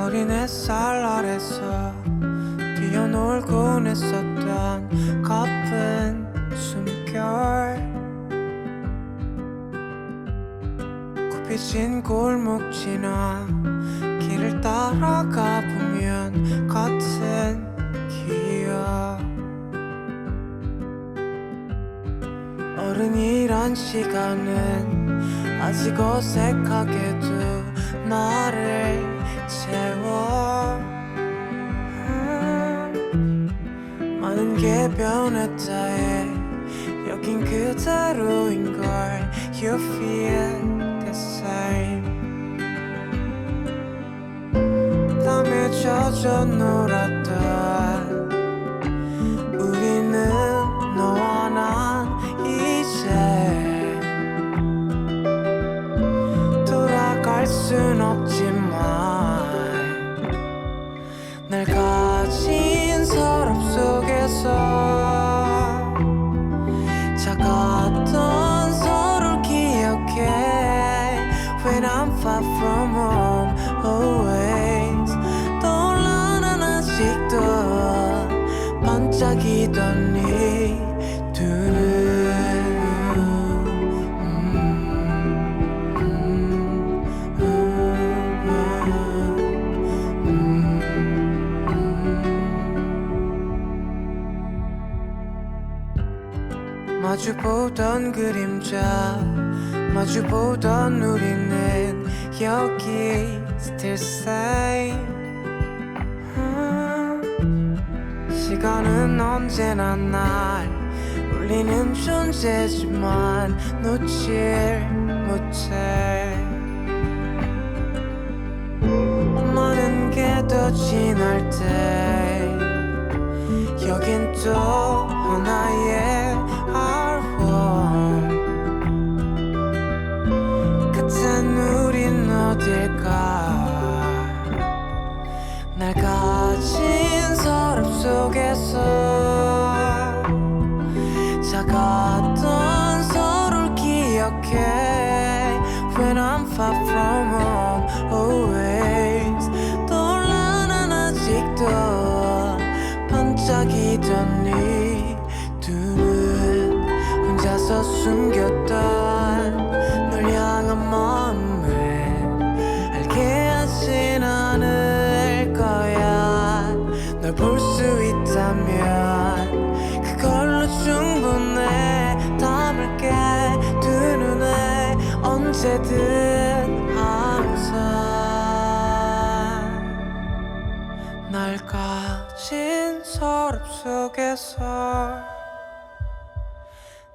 어린 햇살 아래서 뛰어놀곤 했었던 가쁜 숨결 굽혀진 골목 지나 길을 따라가 보면 같은 기억 어른이란 시간은 아직 어색하게도 나를 채워 많은 게 변했다 해 여긴 그대로인걸 You feel the same 땀에 젖어 놀았던 우리는 너와 난 이제 돌아갈 순 없지만 날 가진 서랍 속에서 작았던 서로를 기억해 When I'm far from home always 떠올라 난 아직도 반짝이던 네 두 눈 마주보던 그림자 마주보던 우리는 여기 still same 시간은 언제나 날 울리는 존재지만 놓질 못해 많은 게 더 지날 때 여긴 또 하나의 끝엔 우린 어딜까 날 가진 서랍 속에서 작았던 서로를 기억해 When I'm far from home always 떠올라 난 아직도 반짝이던 네 두 눈 혼자서 숨겼던 널 향한 마음을 알게 하진 않을 거야 널 볼 수 있다면 그걸로 충분해 담을게 두 눈에 언제든 항상 날 가진 서랍 속에서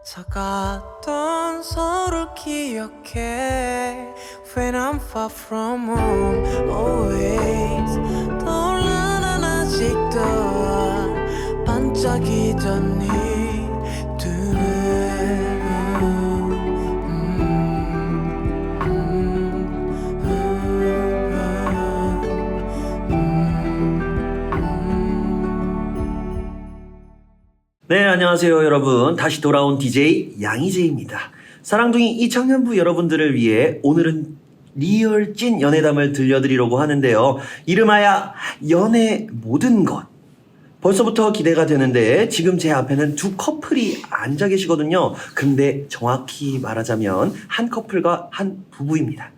작았던 서로를 기억해 When I'm far from home always 떠올라 난 아직도 반짝이던 네 두 네, 안녕하세요 여러분. 다시 돌아온 DJ 양희재입니다. 사랑둥이 이청년부 여러분들을 위해 오늘은 리얼 찐 연애담을 들려드리려고 하는데요. 이름하여 연애 모든 것. 벌써부터 기대가 되는데 지금 제 앞에는 두 커플이 앉아 계시거든요. 근데 정확히 말하자면 한 커플과 한 부부입니다.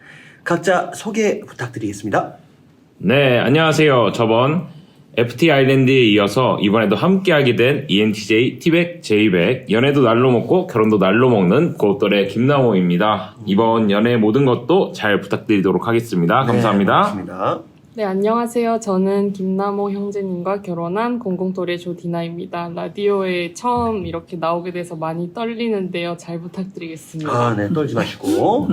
각자 소개 부탁드리겠습니다. 네, 안녕하세요. 저번 FT 아일랜드에 이어서 이번에도 함께하게 된 ENTJ, T백, J백, 연애도 날로 먹고 결혼도 날로 먹는 고또래 김나모입니다. 이번 연애 모든 것도 잘 부탁드리도록 하겠습니다. 감사합니다. 네, 고맙습니다. 네, 안녕하세요. 저는 김나모 형제님과 결혼한 공공토래 조디나입니다. 라디오에 처음 이렇게 나오게 돼서 많이 떨리는데요. 잘 부탁드리겠습니다. 네, 떨지 마시고.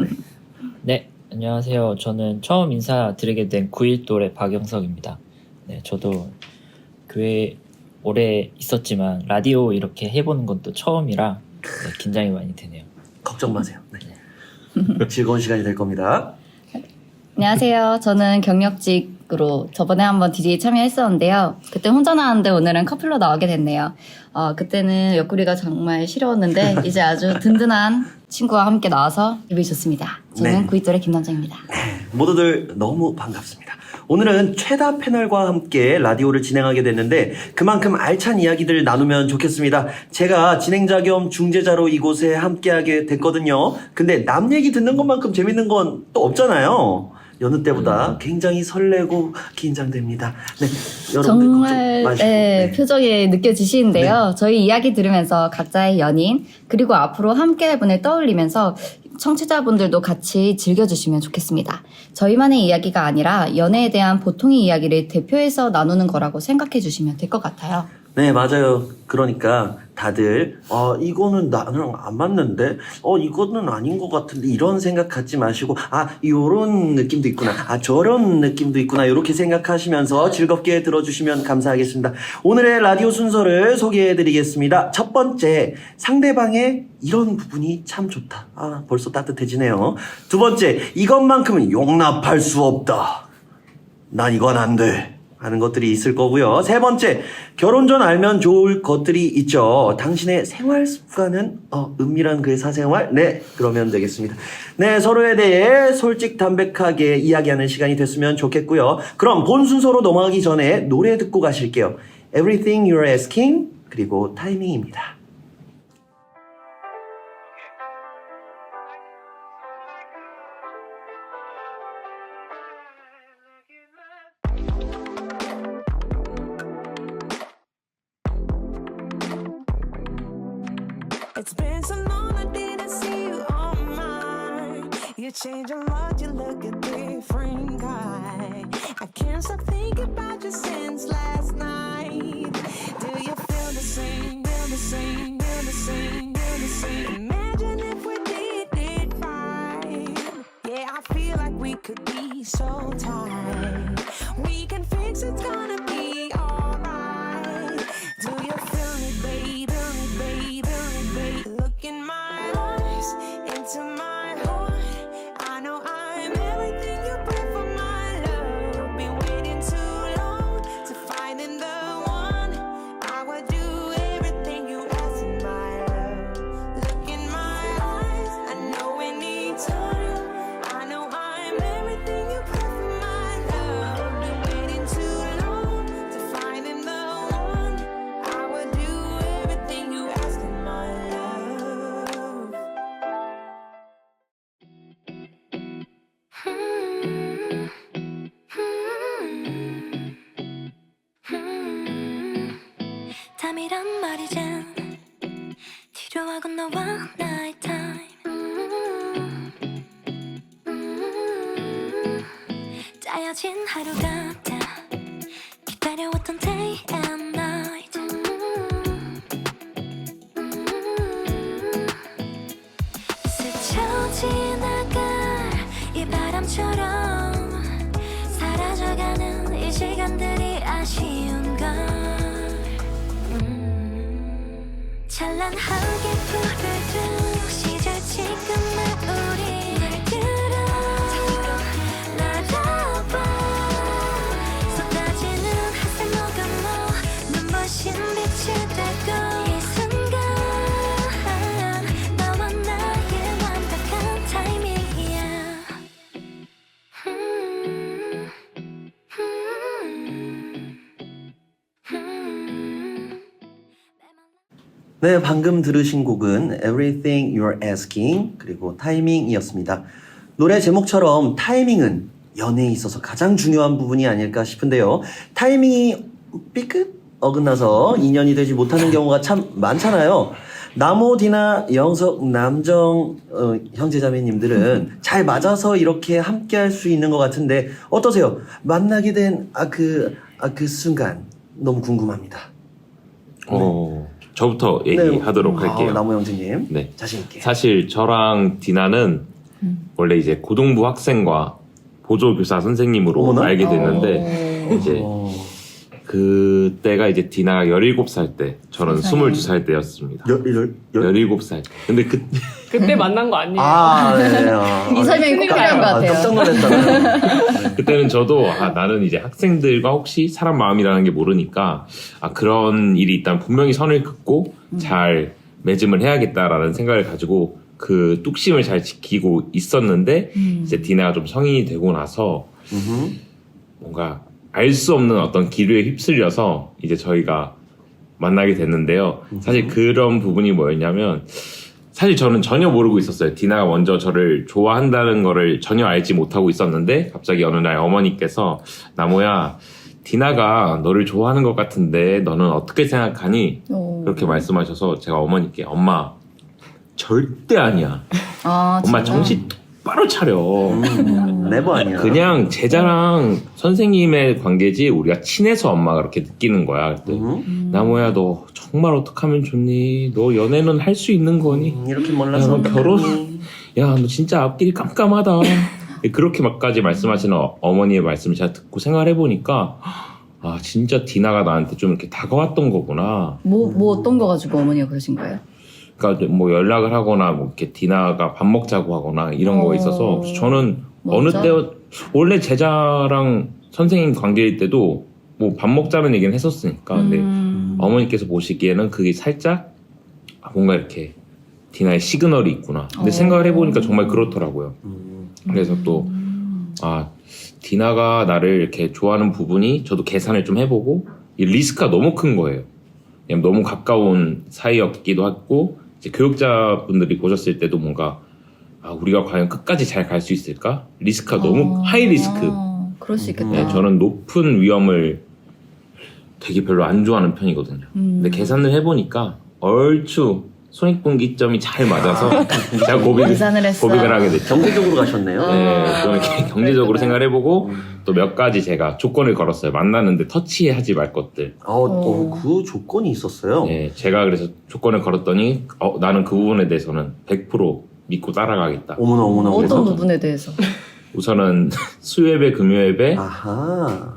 네, 안녕하세요. 저는 처음 인사드리게 된 9.1또래 박영석입니다. 네, 저도 교회에 오래 있었지만 라디오 이렇게 해보는 건 또 처음이라 네, 긴장이 많이 되네요. 걱정 마세요. 네. 즐거운 시간이 될 겁니다. 안녕하세요. 저는 경력직으로 저번에 한번 DJ 참여했었는데요. 그때 혼자 나왔는데 오늘은 커플로 나오게 됐네요. 그때는 옆구리가 정말 시려웠는데 이제 아주 든든한 친구와 함께 나와서 기분이 좋습니다. 저는 네. 구이또래 김남정입니다. 모두들 너무 반갑습니다. 오늘은 최다 패널과 함께 라디오를 진행하게 됐는데 그만큼 알찬 이야기들 나누면 좋겠습니다. 제가 진행자 겸 중재자로 이곳에 함께하게 됐거든요. 근데 남 얘기 듣는 것만큼 재밌는 건 또 없잖아요. 여느 때보다 굉장히 설레고 긴장됩니다. 네, 여러분들 정말 걱정 마시고. 네, 표정이 느껴지시는데요. 저희 이야기 들으면서 각자의 연인 그리고 앞으로 함께할 분을 떠올리면서 청취자분들도 같이 즐겨주시면 좋겠습니다. 저희만의 이야기가 아니라 연애에 대한 보통의 이야기를 대표해서 나누는 거라고 생각해 주시면 될 것 같아요. 네, 맞아요. 그러니까 다들 이거는 나랑 안 맞는데 이거는 아닌 것 같은데 이런 생각 갖지 마시고 요런 느낌도 있구나. 저런 느낌도 있구나. 이렇게 생각하시면서 즐겁게 들어주시면 감사하겠습니다. 오늘의 라디오 순서를 소개해드리겠습니다. 첫 번째, 상대방의 이런 부분이 참 좋다. 벌써 따뜻해지네요. 두 번째, 이것만큼은 용납할 수 없다. 난 이건 안 돼. 하는 것들이 있을 거고요. 세 번째, 결혼 전 알면 좋을 것들이 있죠. 당신의 생활 습관은 은밀한 그의 사생활? 네, 그러면 되겠습니다. 네, 서로에 대해 솔직담백하게 이야기하는 시간이 됐으면 좋겠고요. 그럼 본 순서로 넘어가기 전에 노래 듣고 가실게요. Everything You're Asking 그리고 타이밍입니다. It's been so long I didn't see you on mine. You change a lot, you look a different guy. I can't stop thinking about you since last night. Do you feel the same? Feel the same? Feel the same? Feel the same? Imagine if we did it right. Yeah, I feel like we could be so tight. We can fix it, it's gonna be alright. Do you feel me, baby? Look in my eyes, into my heart. I know I'm everything you pray for, my love. Been waiting too long to find in the one. I would do everything you ask in my love. Look in my eyes, I know we need time. I know I'm everything you pray for, my love. Been waiting too long to find in the one. I would do everything you ask in my love. 담이란 말이잖아 필요하고 너와 나의 타임 짜여진 하루 같아 기다려왔던 day and night 스쳐 지나갈 이 바람처럼 사라져가는 이 시간들이 아쉬운걸 찬란하게 푸르던 시절 지금의 우리 날 들어 날아봐 쏟아지는 햇살 녹아 눈부신 빛이 되고 이 순간 너와 나의 완벽한 타이밍이야 네, 방금 들으신 곡은 Everything You're Asking 그리고 타이밍이었습니다. 노래 제목처럼 타이밍은 연애에 있어서 가장 중요한 부분이 아닐까 싶은데요. 타이밍이 삐끗 어긋나서 인연이 되지 못하는 경우가 참 많잖아요. 나모, 디나, 영석, 남정 형제자매님들은 잘 맞아서 이렇게 함께 할 수 있는 것 같은데 어떠세요? 만나게 된 그 순간 너무 궁금합니다. 저부터 얘기하도록 할게요. 나모 형제님, 네. 자신 있게. 사실 저랑 디나는 원래 이제 고등부 학생과 보조교사 선생님으로 어머나? 알게 됐는데 이제 그때가 이제 디나가 17살 때 저는 세상에. 22살 때였습니다. 17살? 17살 때. 근데 그때 만난 거 아니에요? 네. 이 설명이 꼭 필요한 것 같아요. 깜짝 놀랐잖아요. 그때는 저도 나는 이제 학생들과 혹시 사람 마음이라는 게 모르니까 그런 일이 있다면 분명히 선을 긋고 잘 맺음을 해야겠다라는 생각을 가지고 그 뚝심을 잘 지키고 있었는데 이제 디나가 좀 성인이 되고 나서 뭔가 알 수 없는 어떤 기류에 휩쓸려서 이제 저희가 만나게 됐는데요. 사실 그런 부분이 뭐였냐면 사실 저는 전혀 모르고 있었어요. 디나가 먼저 저를 좋아한다는 거를 전혀 알지 못하고 있었는데 갑자기 어느 날 어머니께서 나모야 디나가 너를 좋아하는 것 같은데 너는 어떻게 생각하니? 그렇게 말씀하셔서 제가 어머니께 엄마 절대 아니야. 엄마 정신 똑바로 차려. 네버 아니야. 그냥 제자랑 선생님의 관계지 우리가 친해서 엄마가 그렇게 느끼는 거야. 그랬더니 나모야 너 정말 어떡하면 좋니? 너 연애는 할 수 있는 거니? 이렇게 야, 몰라서 너 결혼? 야, 너 진짜 앞길이 깜깜하다. 그렇게 막까지 말씀하시는 어머니의 말씀을 제가 듣고 생각을 해보니까 아 진짜 디나가 나한테 좀 이렇게 다가왔던 거구나. 뭐 어떤 거 가지고 어머니가 그러신 거예요? 그러니까 뭐 연락을 하거나 뭐 이렇게 디나가 밥 먹자고 하거나 이런 거에 있어서 저는 어느 맞아? 때 원래 제자랑 선생님 관계일 때도 뭐 밥 먹자는 얘기는 했었으니까 근데 어머니께서 보시기에는 그게 살짝 뭔가 이렇게 디나의 시그널이 있구나. 근데 생각을 해보니까 정말 그렇더라고요. 그래서 또 아 디나가 나를 이렇게 좋아하는 부분이 저도 계산을 좀 해보고 이 리스크가 너무 큰 거예요. 왜냐면 너무 가까운 사이였기도 했고 이제 교육자분들이 보셨을 때도 뭔가 아, 우리가 과연 끝까지 잘 갈 수 있을까? 리스크가 너무 하이 리스크. 그럴 수 있겠다. 네, 저는 높은 위험을 되게 별로 안 좋아하는 편이거든요. 근데 계산을 해보니까 얼추 손익분기점이 잘 맞아서 제가 계산을 했어. 고백을 하게 됐죠. 경제적으로 가셨네요. 네, 좀 이렇게 경제적으로 생각을 해보고 또 몇 가지 제가 조건을 걸었어요. 만나는데 터치하지 말 것들. 그 조건이 있었어요. 네, 제가 그래서 조건을 걸었더니 나는 그 부분에 대해서는 100% 믿고 따라가겠다. 어머나. 어떤 그래서? 부분에 대해서? 우선은 수예배, 금요예배, 아하.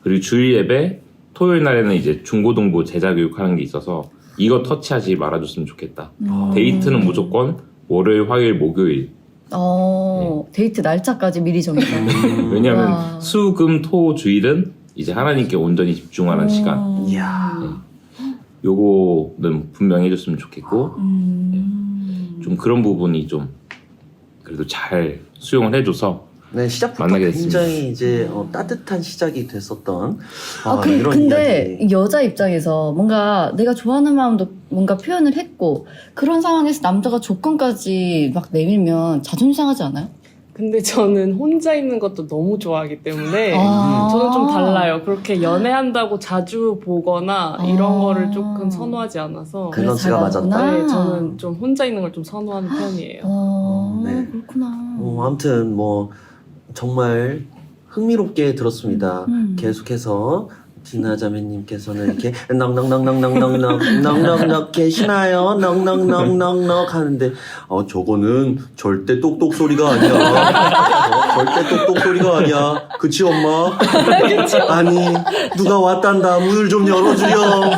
그리고 주일예배, 토요일 날에는 이제 중고등부 제자 교육하는 게 있어서 이거 터치하지 말아줬으면 좋겠다. 데이트는 무조건 월요일, 화요일, 목요일. 데이트 날짜까지 미리 정해서. 왜냐하면 와. 수, 금, 토, 주일은 이제 하나님께 온전히 집중하는 시간. 이야. 요거는 분명히 해줬으면 좋겠고 좀 그런 부분이 좀 그래도 잘 수용을 해줘서 네, 시작부터 만나게 됐습니다. 굉장히 이제 따뜻한 시작이 됐었던 이런 근데 이야기. 여자 입장에서 뭔가 내가 좋아하는 마음도 뭔가 표현을 했고 그런 상황에서 남자가 조건까지 막 내밀면 자존심 상하지 않아요? 근데 저는 혼자 있는 것도 너무 좋아하기 때문에 아. 저는 좀 달라요. 그렇게 연애한다고 자주 보거나 이런 거를 조금 선호하지 않아서 그래서 밸런스가 잘 맞았다. 맞구나. 네, 저는 좀 혼자 있는 걸 좀 선호하는 편이에요. 네. 그렇구나. 아무튼 뭐 정말 흥미롭게 들었습니다. 계속해서 디나 자매님께서는 이렇게 넉넉넉넉넉넉넉넉넉넉 계시나요? 넉넉넉넉넉 하는데 저거는 절대 똑똑 소리가 아니야. 절대 똑똑 소리가 아니야. 그치 엄마? 아니 누가 왔단다. 문을 좀 열어주렴.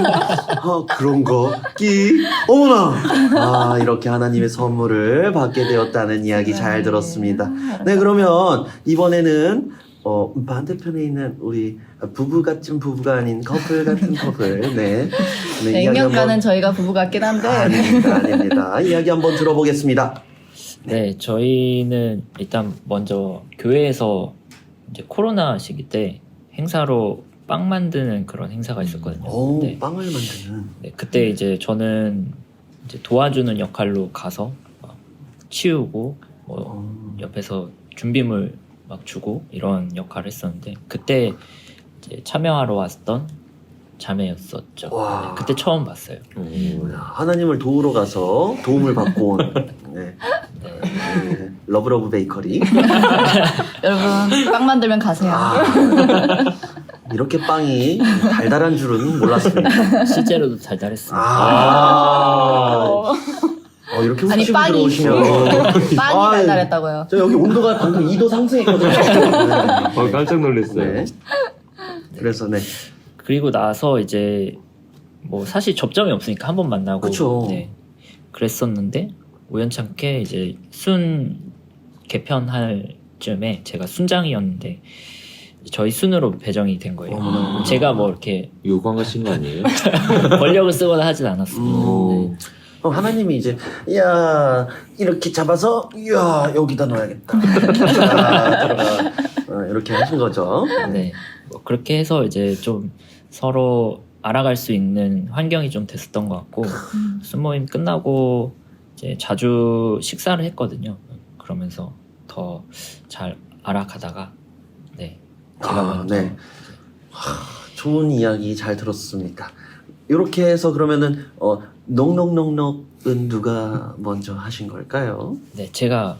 그런 거 끼 어머나. 이렇게 하나님의 선물을 받게 되었다는 이야기 잘 들었습니다. 네, 그러면 이번에는 반대편에 있는 우리 부부 같은 부부가 아닌 커플 같은 커플. 네. 이야기 액면가는 저희가 부부 같긴 한데. 아닙니다. 이야기 한번 들어보겠습니다. 네, 저희는 일단 먼저 교회에서 이제 코로나 시기 때 행사로 빵 만드는 그런 행사가 있었거든요. 네. 빵을 만드는. 네, 그때 이제 저는 이제 도와주는 역할로 가서 막 치우고 뭐 옆에서 준비물 막 주고 이런 역할을 했었는데 그때 이제 참여하러 왔던 자매였었죠. 와. 네, 그때 처음 봤어요. 하나님을 도우러 가서 도움을 받고 온 네. 네. 러브러브 베이커리. 여러분 빵 만들면 가세요. 이렇게 빵이 달달한 줄은 몰랐습니다. 실제로도 달달했습니다. 이렇게 아니 후치고 빵이 들어오시면 빵이 달달했다고요. 저 여기 온도가 방금 2도 상승했거든요. 깜짝 놀랐어요. 네. 그래서 네. 그리고 나서 이제 뭐 사실 접점이 없으니까 한 번 만나고 그쵸. 네, 그랬었는데 우연찮게 이제 순 개편할 쯤에 제가 순장이었는데 저희 순으로 배정이 된 거예요. 제가 뭐 이렇게 요구한 가신 거 아니에요? 권력을 쓰거나 하진 않았습니다. 네. 하나님이 이제 이야 이렇게 잡아서 이야 여기다 넣어야겠다. 들어가. 이렇게 하신 거죠. 네. 뭐 그렇게 해서 이제 좀 서로 알아갈 수 있는 환경이 좀 됐었던 것 같고 순모임 끝나고 이제 자주 식사를 했거든요. 그러면서 더 잘 알아가다가 네. 제가 먼저 네. 좋은 이야기 잘 들었습니다. 이렇게 해서 그러면은 넉넉넉넉은 누가 먼저 하신 걸까요? 네, 제가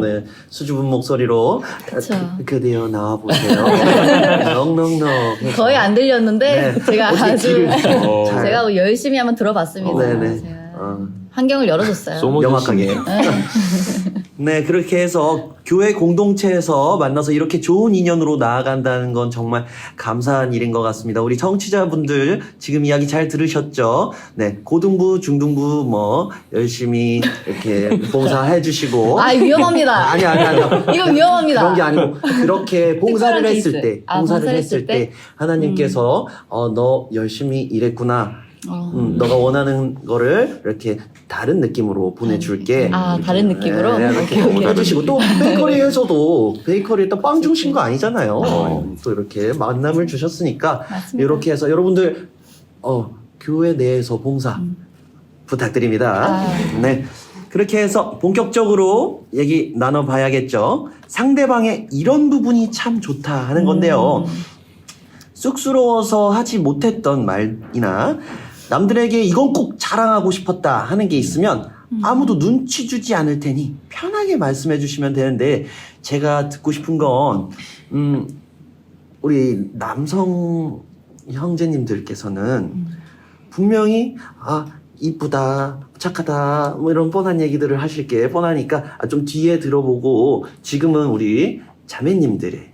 네. 수줍은 목소리로 그쵸. 그대여 나와보세요. 넉넉넉. 해서. 거의 안 들렸는데 네. 제가 어떻게 아주 귀를 잘- 제가 뭐 열심히 한번 들어봤습니다. 네네. 제가 어. 환경을 열어줬어요. 소모전 명확하게. 네. 네, 그렇게 해서 교회 공동체에서 만나서 이렇게 좋은 인연으로 나아간다는 건 정말 감사한 일인 것 같습니다. 우리 청취자분들 지금 이야기 잘 들으셨죠? 네, 고등부, 중등부 뭐 열심히 이렇게 봉사해 주시고. 아 위험합니다. 아니. 이거 위험합니다. 그런 게 아니고 그렇게 봉사를 특별한 했을 케이스. 때, 아, 봉사를 봉사를 했을 했을 때 하나님께서 너 열심히 일했구나. 너가 원하는 거를 이렇게 다른 느낌으로 보내줄게. 아, 다른 느낌으로? 이렇게 오케이, 오케이. 해주시고 또 베이커리에서도 베이커리에 또 빵 주신 거 아니잖아요. 또 이렇게 만남을 주셨으니까 맞습니다. 이렇게 해서 여러분들 교회 내에서 봉사 부탁드립니다. 네. 그렇게 해서 본격적으로 얘기 나눠봐야겠죠. 상대방의 이런 부분이 참 좋다 하는 건데요. 쑥스러워서 하지 못했던 말이나 남들에게 이건 꼭 자랑하고 싶었다 하는 게 있으면 아무도 눈치 주지 않을 테니 편하게 말씀해 주시면 되는데 제가 듣고 싶은 건 우리 남성 형제님들께서는 분명히 이쁘다, 착하다, 뭐 이런 뻔한 얘기들을 하실 게 뻔하니까 좀 뒤에 들어보고 지금은 우리 자매님들의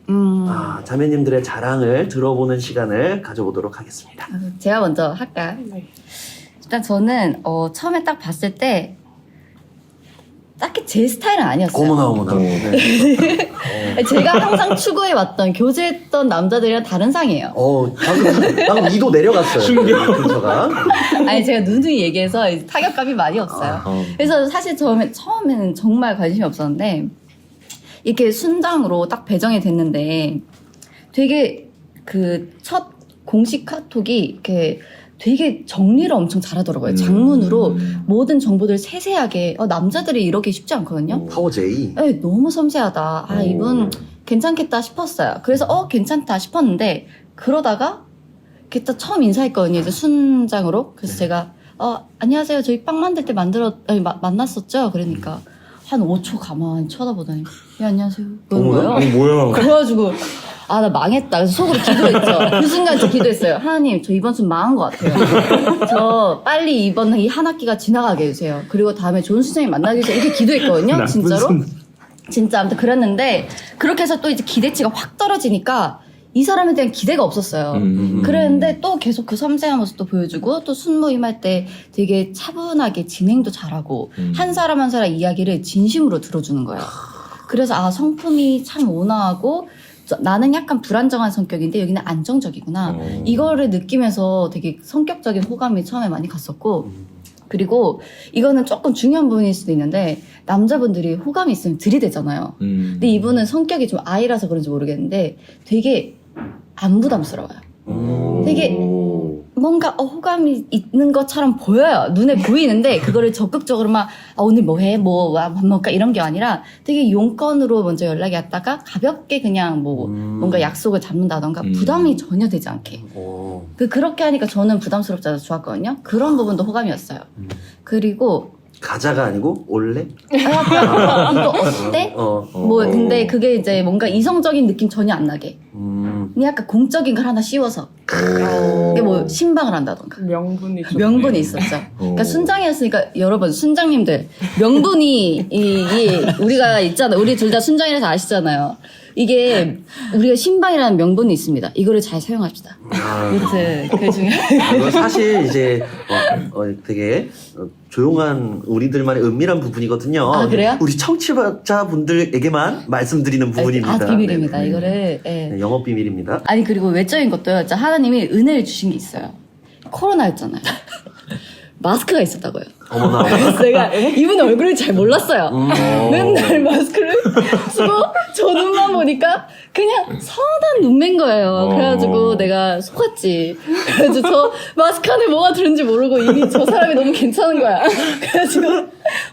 자매님들의 자랑을 들어보는 시간을 가져보도록 하겠습니다. 제가 먼저 할까요? 네. 일단 저는 처음에 딱 봤을 때 딱히 제 스타일은 아니었어요. 어머나. 네. 제가 항상 추구해왔던 교제했던 남자들이랑 다른 상이에요. 방금 이도 내려갔어요. 근처가. 아니 제가 누누이 얘기해서 이제 타격감이 많이 없어요. 그래서 사실 처음에는 정말 관심이 없었는데 이렇게 순장으로 딱 배정이 됐는데 되게 그 첫 공식 카톡이 이렇게 되게 정리를 엄청 잘하더라고요. 장문으로 모든 정보들 세세하게 남자들이 이러기 쉽지 않거든요. 파워제이. 네, 너무 섬세하다. 이분 괜찮겠다 싶었어요. 그래서 괜찮다 싶었는데 그러다가 이렇게 딱 처음 인사했거든요. 이제 순장으로. 그래서 제가 안녕하세요. 저희 빵 만들 때 만났었죠. 그러니까 한 5초 가만히 쳐다보더니 안녕하세요. 그런 거예요. 뭐야? 그래가지고 나 망했다. 그래서 속으로 기도했죠. 그 순간 저 기도했어요. 하나님, 저 이번 주 망한 것 같아요. 저 빨리 이번 이 한 학기가 지나가게 해주세요. 그리고 다음에 좋은 수장님 만나게 해주세요. 이렇게 기도했거든요. 진짜로. 진짜 아무튼 그랬는데 그렇게 해서 또 이제 기대치가 확 떨어지니까 이 사람에 대한 기대가 없었어요. 그랬는데 또 계속 그 섬세한 모습도 보여주고 또 순모임 할 때 되게 차분하게 진행도 잘하고 한 사람 한 사람 이야기를 진심으로 들어주는 거예요. 그래서 성품이 참 온화하고 나는 약간 불안정한 성격인데 여기는 안정적이구나. 이거를 느끼면서 되게 성격적인 호감이 처음에 많이 갔었고 그리고 이거는 조금 중요한 부분일 수도 있는데 남자분들이 호감이 있으면 들이대잖아요. 근데 이분은 성격이 좀 아이라서 그런지 모르겠는데 되게 안 부담스러워요. 되게 뭔가 호감이 있는 것처럼 보여요. 눈에 보이는데 그거를 적극적으로 막 오늘 뭐해? 밥 먹을까? 이런 게 아니라 되게 용건으로 먼저 연락이 왔다가 가볍게 그냥 뭔가 약속을 잡는다던가 부담이 전혀 되지 않게 그렇게 하니까 저는 부담스럽지 않아서 좋았거든요. 그런 부분도 호감이었어요. 그리고 가자가 아니고 올래? 이거 어때? 근데 그게 이제 뭔가 이성적인 느낌 전혀 안 나게 그냥 약간 공적인 걸 하나 씌워서 이게 신방을 한다던가 명분이 있었죠. 그러니까 순장이었으니까 여러분 순장님들 명분이 우리가 있잖아요. 우리 둘 다 순장이라서 아시잖아요. 이게 우리가 신방이라는 명분이 있습니다. 이거를 잘 사용합시다. 아무튼 그게 중요해요. 사실 이제 되게 조용한 우리들만의 은밀한 부분이거든요. 그래요? 우리 청취자분들에게만 말씀드리는 부분입니다. 비밀입니다. 네. 이거를 네, 영업 비밀입니다. 그리고 외적인 것도요. 하나님이 은혜를 주신 게 있어요. 코로나였잖아요. 마스크가 있었다고요. 어머나. 그래서 내가 이분 얼굴을 잘 몰랐어요. 맨날 마스크를 쓰고 저 눈만 보니까 그냥 선한 눈맨 거예요. 그래가지고 내가 속았지. 그래가지고 저 마스크 안에 뭐가 들은지 모르고 이미 저 사람이 너무 괜찮은 거야. 그래가지고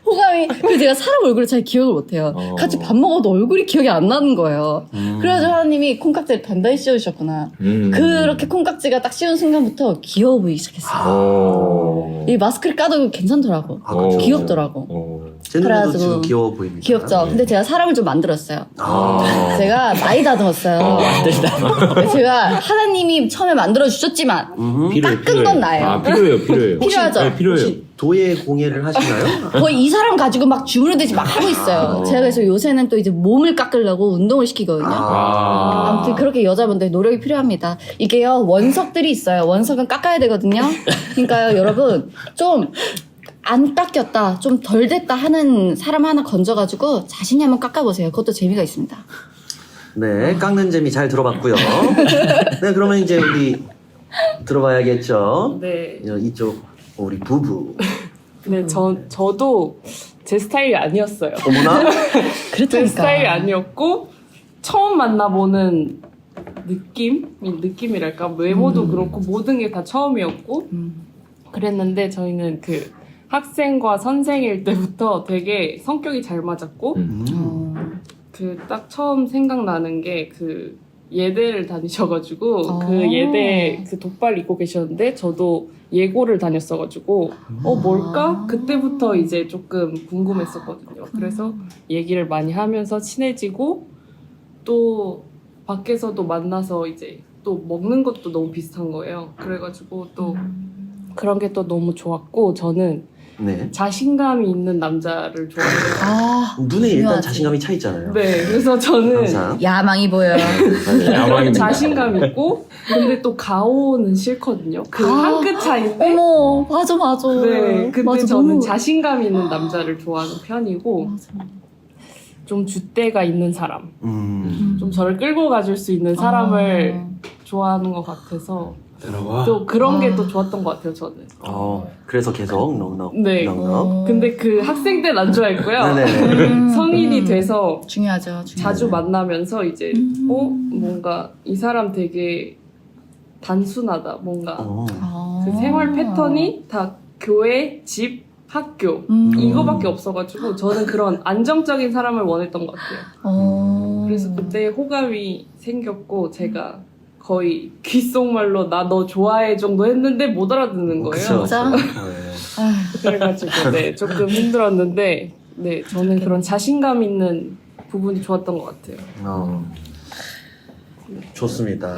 호감이, 그래서 제가 사람 얼굴을 잘 기억을 못해요. 같이 밥 먹어도 얼굴이 기억이 안 나는 거예요. 그래가지고 하나님이 콩깍지를 단단히 씌워주셨구나. 그렇게 콩깍지가 딱 씌운 순간부터 귀여워 보이기 시작했어요. 이 마스크를 까도 괜찮더라고. 그렇죠. 귀엽더라고. 제 눈에도 그래가지고 지금 귀여워 보입니다. 귀엽죠. 근데 제가 사람을 좀 만들었어요. 아. 제가 많이 다듬었어요. 제가 하나님이 처음에 만들어 주셨지만 깎은 건 나예요. 아, 필요해요. 필요하죠. 네, 필요해요. 혹시 도예 공예를 하시나요? 거의 이 사람 가지고 막 주무르듯이 막 하고 있어요. 제가 그래서 요새는 또 이제 몸을 깎으려고 운동을 시키거든요. 아무튼 그렇게 여자분들 노력이 필요합니다. 이게요, 원석들이 있어요. 원석은 깎아야 되거든요. 그러니까요, 여러분, 좀 안 깎였다, 좀 덜 됐다 하는 사람 하나 건져가지고 자신이 한번 깎아보세요. 그것도 재미가 있습니다. 네, 깎는 재미 잘 들어봤고요. 네, 그러면 이제 우리 들어봐야겠죠. 네. 이쪽 우리 부부. 네, 저도 제 스타일이 아니었어요. 어머나. 제 그렇다니까. 스타일이 아니었고, 처음 만나보는 느낌이랄까? 외모도 그렇고, 모든 게 다 처음이었고, 그랬는데, 저희는 그 학생과 선생일 때부터 되게 성격이 잘 맞았고, 그 딱 처음 생각나는 게 그 예대를 다니셔가지고, 그 예대 그 돗발 입고 계셨는데, 저도 예고를 다녔어가지고, 뭘까? 그때부터 이제 조금 궁금했었거든요. 그래서 얘기를 많이 하면서 친해지고, 또 밖에서도 만나서 이제 또 먹는 것도 너무 비슷한 거예요. 그래가지고 또 그런 게 또 너무 좋았고, 저는 네. 자신감이 있는 남자를 좋아해요. 눈에 일단 중요하지. 자신감이 차 있잖아요. 네, 그래서 저는 항상. 야망이 보여요. 야망입니다. 자신감 있고, 근데 또 가오는 싫거든요. 그 한 끗 차이인데. 어머, 맞아. 네, 근데 맞아, 저는 너무- 자신감 있는 남자를 좋아하는 편이고, 좀 줏대가 있는 사람, 좀 저를 끌고 가줄 수 있는 사람을 좋아하는 것 같아서, 또 그런 게 또 좋았던 것 같아요, 저는. 그래서 계속 넉넉. 네. 넉넉. 근데 그 학생 때는 안 좋아했고요. 네네. 성인이 돼서 중요하죠. 자주 만나면서 이제, 뭔가 이 사람 되게 단순하다, 뭔가. 그 생활 패턴이 다 교회, 집, 학교 이거밖에 없어가지고 저는 그런 안정적인 사람을 원했던 것 같아요. 그래서 그때 호감이 생겼고 제가 거의 귓속말로 나 너 좋아해 정도 했는데 못 알아듣는 거예요. 그쵸, 진짜? 그쵸. 네. 그래가지고 네 조금 힘들었는데 네 저는 그런 자신감 있는 부분이 좋았던 것 같아요. 좋습니다.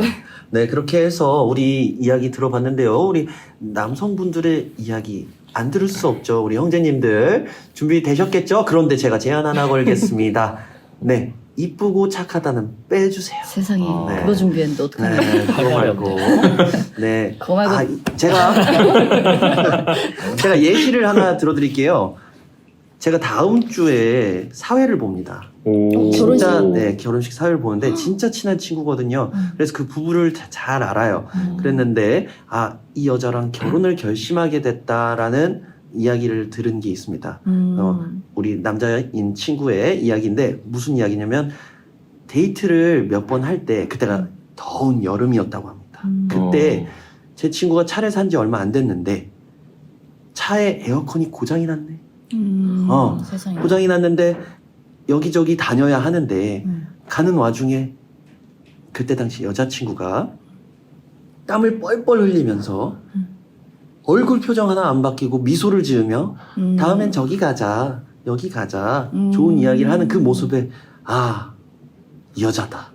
네, 그렇게 해서 우리 이야기 들어봤는데요. 우리 남성분들의 이야기 안 들을 수 없죠. 우리 형제님들 준비되셨겠죠? 그런데 제가 제안 하나 걸겠습니다. 네, 이쁘고 착하다는 빼주세요. 세상에 네. 그거 준비했는데 어떡하냐. 네, 그거 말고. 네. 그거 말고. 제가 예시를 하나 들어드릴게요. 제가 다음 주에 사회를 봅니다. 진짜 결혼식 사회를 보는데 진짜 친한 친구거든요. 그래서 그 부부를 잘 알아요. 그랬는데 이 여자랑 결혼을 결심하게 됐다라는 이야기를 들은 게 있습니다. 우리 남자인 친구의 이야기인데 무슨 이야기냐면 데이트를 몇 번 할 때 그때가 더운 여름이었다고 합니다. 그때 제 친구가 차를 산 지 얼마 안 됐는데 차에 에어컨이 고장이 났네. 세상에. 고장이 났는데 여기저기 다녀야 하는데 가는 와중에 그때 당시 여자친구가 땀을 뻘뻘 흘리면서 얼굴 표정 하나 안 바뀌고 미소를 지으며 다음엔 저기 가자 여기 가자 좋은 이야기를 하는 그 모습에 이 여자다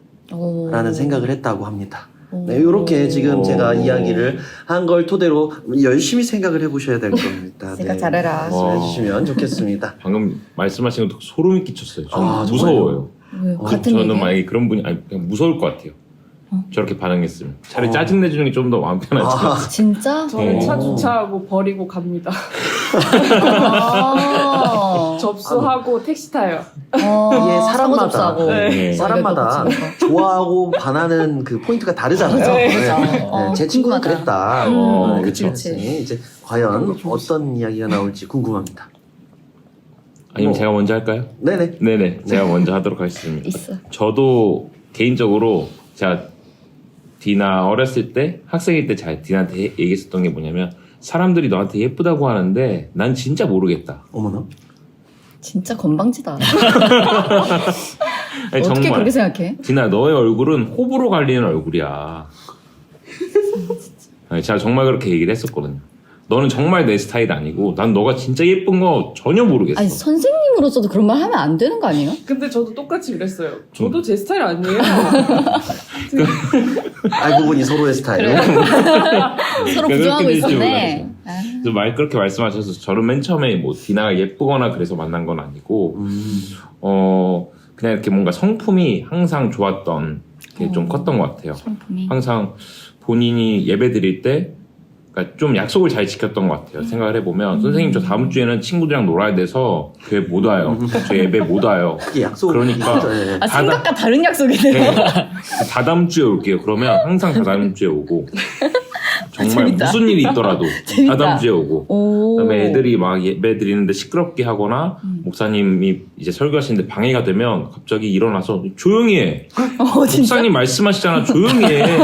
라는 생각을 했다고 합니다. 네, 이렇게 지금 제가 이야기를 한 걸 토대로 열심히 생각을 해보셔야 될 겁니다. 생각 잘해라. 해주시면 좋겠습니다. 방금 말씀하신 것도 소름이 끼쳤어요. 저는 정말요? 무서워요. 같은 저는 얘기예요? 만약에 그런 분이 그냥 무서울 것 같아요. 저렇게 반응했으면 차라리 짜증 내주는 게 좀 더 마음 편하지. 진짜? 저는 어. 차 주차하고 버리고 갑니다. 아. 접수하고 택시 타요. 이게 사고 사람마다 접수하고. 네. 사람마다 좋아하고 반하는 그 포인트가 다르잖아요. 네, 네. 그죠. 네, 제 친구는 궁금하다. 그랬다. 그치, 그렇지. 그치. 이제 과연 어떤 이야기가 나올지 궁금합니다. 아니면 뭐. 제가 먼저 할까요? 네네. 네네, 제가 먼저 하도록 하겠습니다. 있어. 저도 개인적으로 제가 디나 어렸을 때 학생일 때 잘 디나한테 얘기했었던 게 뭐냐면 사람들이 너한테 예쁘다고 하는데 난 진짜 모르겠다. 어머나. 진짜 건방지다. 아니, 어떻게 정말 그렇게 생각해? 디나 너의 얼굴은 호불호 갈리는 얼굴이야. 아니, 제가 정말 그렇게 얘기를 했었거든요. 너는 정말 내 스타일 아니고 난 너가 진짜 예쁜 거 전혀 모르겠어. 아니 선생님으로서도 그런 말 하면 안 되는 거 아니에요? 근데 저도 똑같이 그랬어요. 저도 제 스타일 아니에요. 알고 보니 서로의 스타일. 서로 그렇게 부정하고 될지 있었네. 그래서 그렇게 말씀하셔서 저는 맨 처음에 뭐 디나가 예쁘거나 그래서 만난 건 아니고 그냥 이렇게 뭔가 성품이 항상 좋았던 게 좀 컸던 것 같아요. 성품이. 항상 본인이 예배 드릴 때 그러니까 좀 약속을 잘 지켰던 것 같아요. 생각을 해보면 선생님 저 다음 주에는 친구들이랑 놀아야 돼서 교회 못 와요. 저 예배 못 와요. 그게 약속. 그러니까. 네. 아 생각과 다른 약속이네요. 네. 다다음 주에 올게요. 그러면 항상 다다음 주에 오고 정말 재밌다. 무슨 일이 있더라도 재밌다. 다다음 주에 오고 오. 그다음에 애들이 막 예배 드리는데 시끄럽게 하거나 목사님이 이제 설교하시는데 방해가 되면 갑자기 일어나서 조용히 해. 목사님 말씀하시잖아. 조용히 해.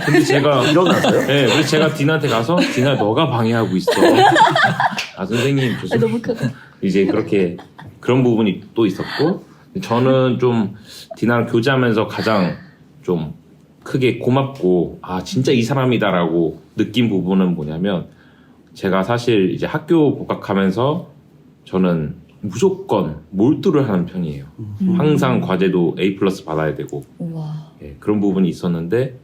근데 제가 일어나서요? 네, 그래서 제가 디나한테 가서 디나 너가 방해하고 있어. 아 선생님 죄송해요. 너무 크다. 이제 그렇게 그런 부분이 또 있었고 저는 좀 디나랑 교제하면서 가장 좀 크게 고맙고 아 진짜 이 사람이다라고 느낀 부분은 뭐냐면 제가 사실 이제 학교 복학하면서 저는 무조건 몰두를 하는 편이에요. 항상 과제도 A+ 받아야 되고 우와. 예, 그런 부분이 있었는데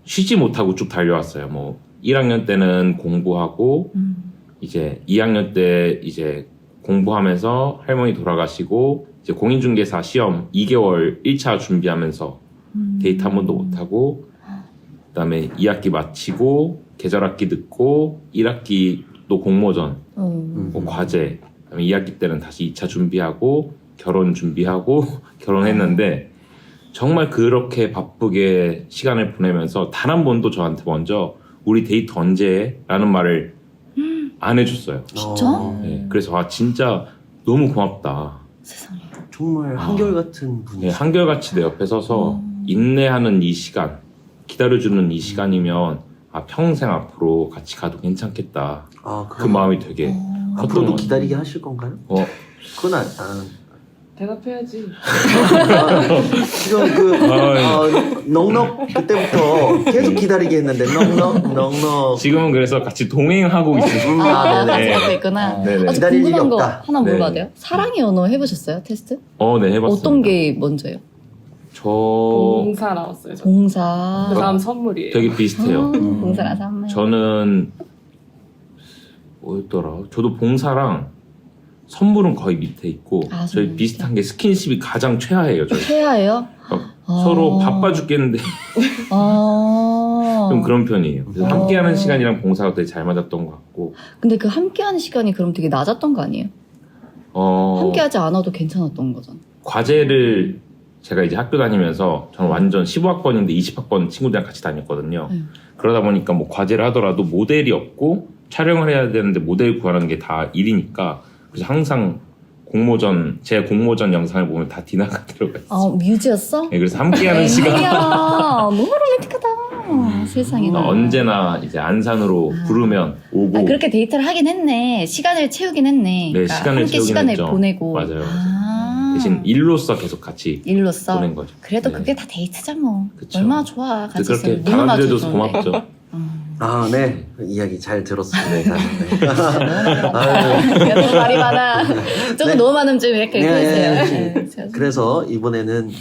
쉬지 못하고 쭉 달려왔어요. 뭐 1학년 때는 공부하고 이제 2학년 때 이제 공부하면서 할머니 돌아가시고 이제 공인중개사 시험 2개월 1차 준비하면서 데이트 한 번도 못하고 그다음에 2학기 마치고 계절학기 듣고 1학기 또 공모전 뭐 과제 그다음에 2학기 때는 다시 2차 준비하고 결혼 준비하고 결혼했는데 정말 그렇게 바쁘게 시간을 보내면서 단 한 번도 저한테 먼저 우리 데이트 언제? 라는 말을 안 해줬어요. 진짜? 예, 그래서 아 진짜 너무 고맙다. 세상에. 정말 한결같은 분이. 예, 한결같이 내 옆에 서서 인내하는 이 시간, 기다려주는 이 시간이면 아 평생 앞으로 같이 가도 괜찮겠다. 아, 그 마음이 되게 앞으로도 컸던 것 기다리게 하실 건가요? 같아요. 그건 대답해야지. 지금 넉넉 그때부터 계속 기다리게 했는데 넉넉. 지금은 그래서 같이 동행하고 있어요. 아, 네네. 같이 갖고 있구나. 네네. 아, 저 기다릴 일이 궁금한 거 없다. 하나 물어봐도 네. 돼요? 사랑의 언어 해보셨어요? 테스트? 네 해봤습니다. 어떤 게 먼저예요? 저 봉사 나왔어요. 저. 봉사. 그 다음 선물이에요. 되게 비슷해요. 봉사랑 선물. 저는 뭐였더라? 저도 봉사랑 선물은 거의 밑에 있고 아, 저희 선물 비슷한 게 스킨십이 가장 최하예요. 저희 최하예요? 서로 바빠 죽겠는데 아. 좀 그런 편이에요. 그래서 함께하는 시간이랑 봉사가 되게 잘 맞았던 것 같고 근데 그 함께하는 시간이 그럼 되게 낮았던 거 아니에요? 함께하지 않아도 괜찮았던 거잖아. 과제를 제가 이제 학교 다니면서 저는 완전 15학번인데 20학번 친구들이랑 같이 다녔거든요. 그러다 보니까 뭐 과제를 하더라도 모델이 없고 촬영을 해야 되는데 모델 구하는 게 다 일이니까 그래서 항상 제 공모전 영상을 보면 다 디나가 들어가 있어요. 아, 뮤즈였어? 네, 그래서 함께하는 시간 이야, 너무 로맨틱하다. 세상에. 언제나 이제 안산으로 부르면 오고 그렇게 데이트를 하긴 했네. 시간을 채우긴 했네. 네, 시간을 함께 채우긴 시간을 했죠. 보내고. 맞아요. 아. 대신 일로서 계속 같이 일로서. 보낸 거죠. 그래도 네. 그게 다 데이트자 뭐. 그쵸. 얼마나 좋아. 같이 그렇게 있으면 눈을 받아들여줘서 마주쳤는데. 고맙죠. 아, 네. 이야기 잘 들었습니다. 네. 야, 너무 말이 많아. 조금 네. 너무 많으면 좀 이렇게 네, 해주세요. 네. 네, 제가 그래서 이번에는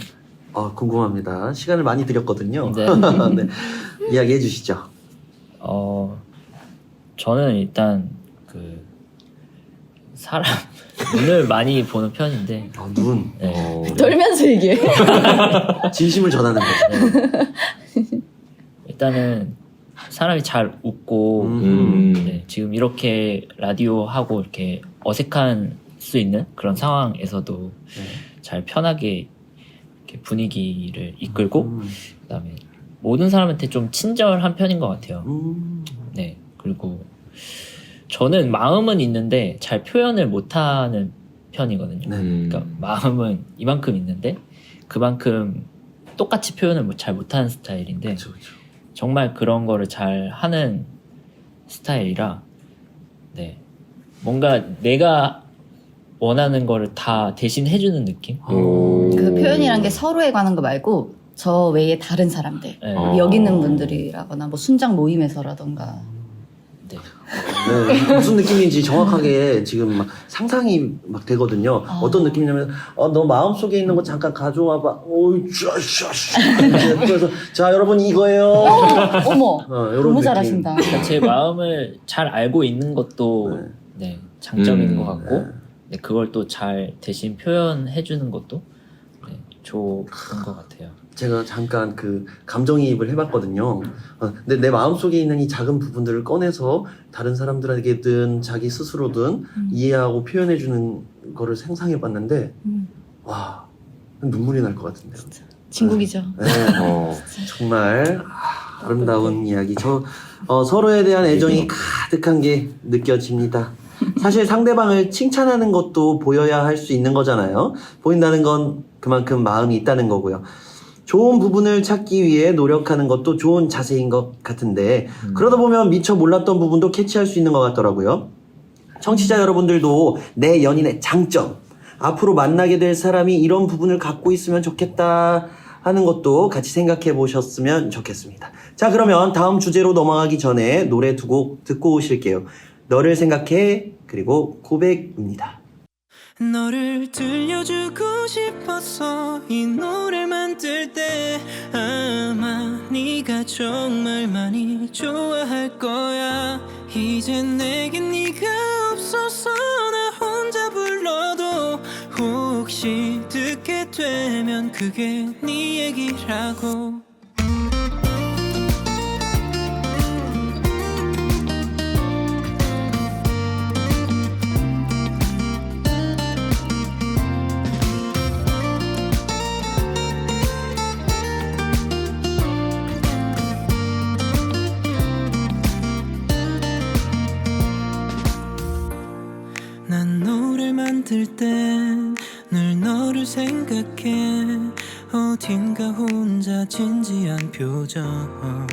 궁금합니다. 시간을 많이 드렸거든요. 네. 네. 이야기해 주시죠. 저는 일단 그 사람 눈을 많이 보는 편인데 눈. 네. 떨면서 얘기해. 진심을 전하는 거죠. 일단은 사람이 잘 웃고 네, 지금 이렇게 라디오 하고 이렇게 어색한 수 있는 그런 상황에서도 잘 편하게 이렇게 분위기를 이끌고 그다음에 모든 사람한테 좀 친절한 편인 것 같아요. 네, 그리고 저는 마음은 있는데 잘 표현을 못하는 편이거든요. 그러니까 마음은 이만큼 있는데 그만큼 똑같이 표현을 잘 못하는 스타일인데 그쵸. 정말 그런 거를 잘 하는 스타일이라 네, 뭔가 내가 원하는 거를 다 대신 해주는 느낌? 그 표현이란 게 서로에 관한 거 말고 저 외에 다른 사람들, 네. 여기 있는 분들이라거나 뭐 순장 모임에서라던가. 네. 네, 무슨 느낌인지 정확하게 지금 막 상상이 막 되거든요. 어떤 느낌이냐면, 너 마음속에 있는 거 잠깐 가져와봐. 오이, 그래서, 자, 여러분, 이거예요. 어머, 이런 너무 느낌. 잘하신다. 그러니까 제 마음을 잘 알고 있는 것도 네, 장점인 것 같고 네, 그걸 또 잘 대신 표현해주는 것도 네, 좋은 것 같아요. 제가 잠깐 그 감정이입을 해봤거든요. 근데 내 마음속에 있는 이 작은 부분들을 꺼내서 다른 사람들에게든 자기 스스로든 이해하고 표현해주는 거를 상상해봤는데, 와, 눈물이 날 것 같은데요. 진국이죠. 네, 정말 아름다운 이야기. 서로에 대한 애정이 가득한 게 느껴집니다. 사실 상대방을 칭찬하는 것도 보여야 할 수 있는 거잖아요. 보인다는 건 그만큼 마음이 있다는 거고요. 좋은 부분을 찾기 위해 노력하는 것도 좋은 자세인 것 같은데 그러다 보면 미처 몰랐던 부분도 캐치할 수 있는 것 같더라고요. 청취자 여러분들도 내 연인의 장점, 앞으로 만나게 될 사람이 이런 부분을 갖고 있으면 좋겠다 하는 것도 같이 생각해 보셨으면 좋겠습니다. 자, 그러면 다음 주제로 넘어가기 전에 노래 두 곡 듣고 오실게요. 너를 생각해, 그리고 고백입니다. 너를 들려주고 싶었어. 이 노래를 만들 때 아마 네가 정말 많이 좋아할 거야. 이제 내겐 네가 없어서 나 혼자 불러도 혹시 듣게 되면 그게 네 얘기라고. 난 노래를 만들 땐 늘 너를 생각해. 어딘가 혼자 진지한 표정,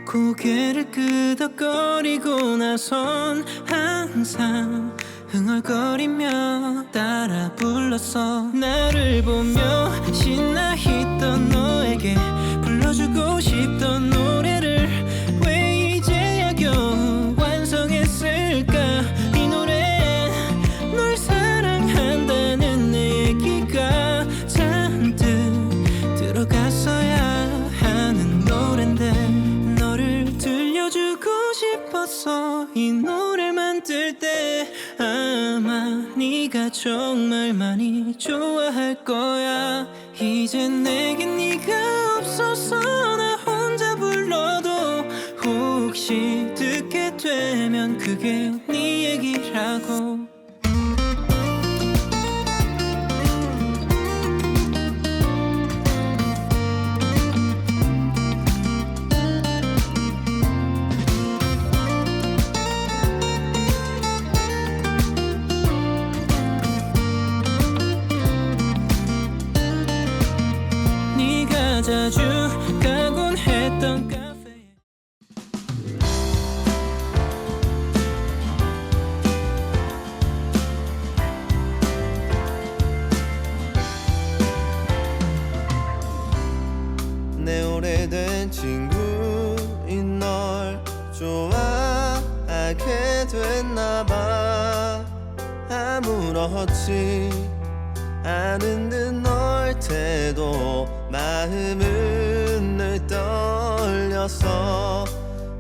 고개를 끄덕거리고 나선 항상 흥얼거리며 따라 불렀어. 나를 보며 신나 있던 너에게 불러주고 싶던 노래를 왜 이제야 겨우 완성했을까. 이 노래 널 사랑한다는 내 얘기가 잔뜩 들어갔어야 하는 노랜데 너를 들려주고 싶었어. 이 노래를 만들 때 아마 네가 정말 많이 좋아할 거야. 이제 내겐 네가 없어서 나 혼자 불러도 혹시 듣게 되면 그게 네 얘기라고. 네가 자주 가곤 했던 카페. 내 오래된 친구인 널 좋아하게 됐나봐. 아무렇지 않은 듯 널 태도 마음은 늘 떨려서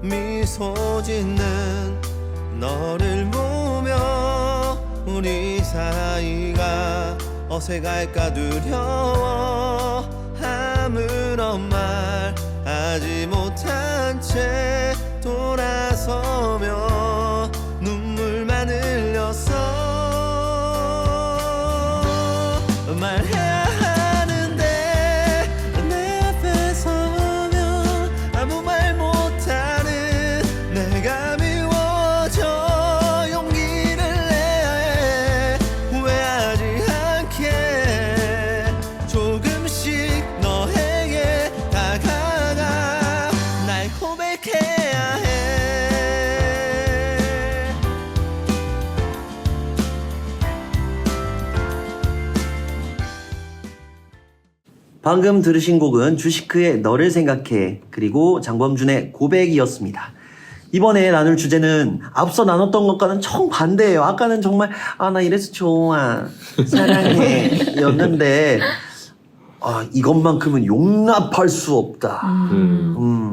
미소 짓는 너를 보며 우리 사이가 어색할까 두려워 아무런 말 하지 못한 채 돌아서며 눈물만 흘렸어 말해야 하는데 내 앞에 서면 아무 말 못하는 내가 미워져 용기를 내야 해 후회하지 않게 조금씩 너에게 다가가 날 고백해야 해 방금 들으신 곡은 주시크의 너를 생각해 그리고 장범준의 고백이었습니다. 이번에 나눌 주제는 앞서 나눴던 것과는 정반대예요. 아까는 정말 나 이래서 좋아 사랑해 였는데 이것만큼은 용납할 수 없다.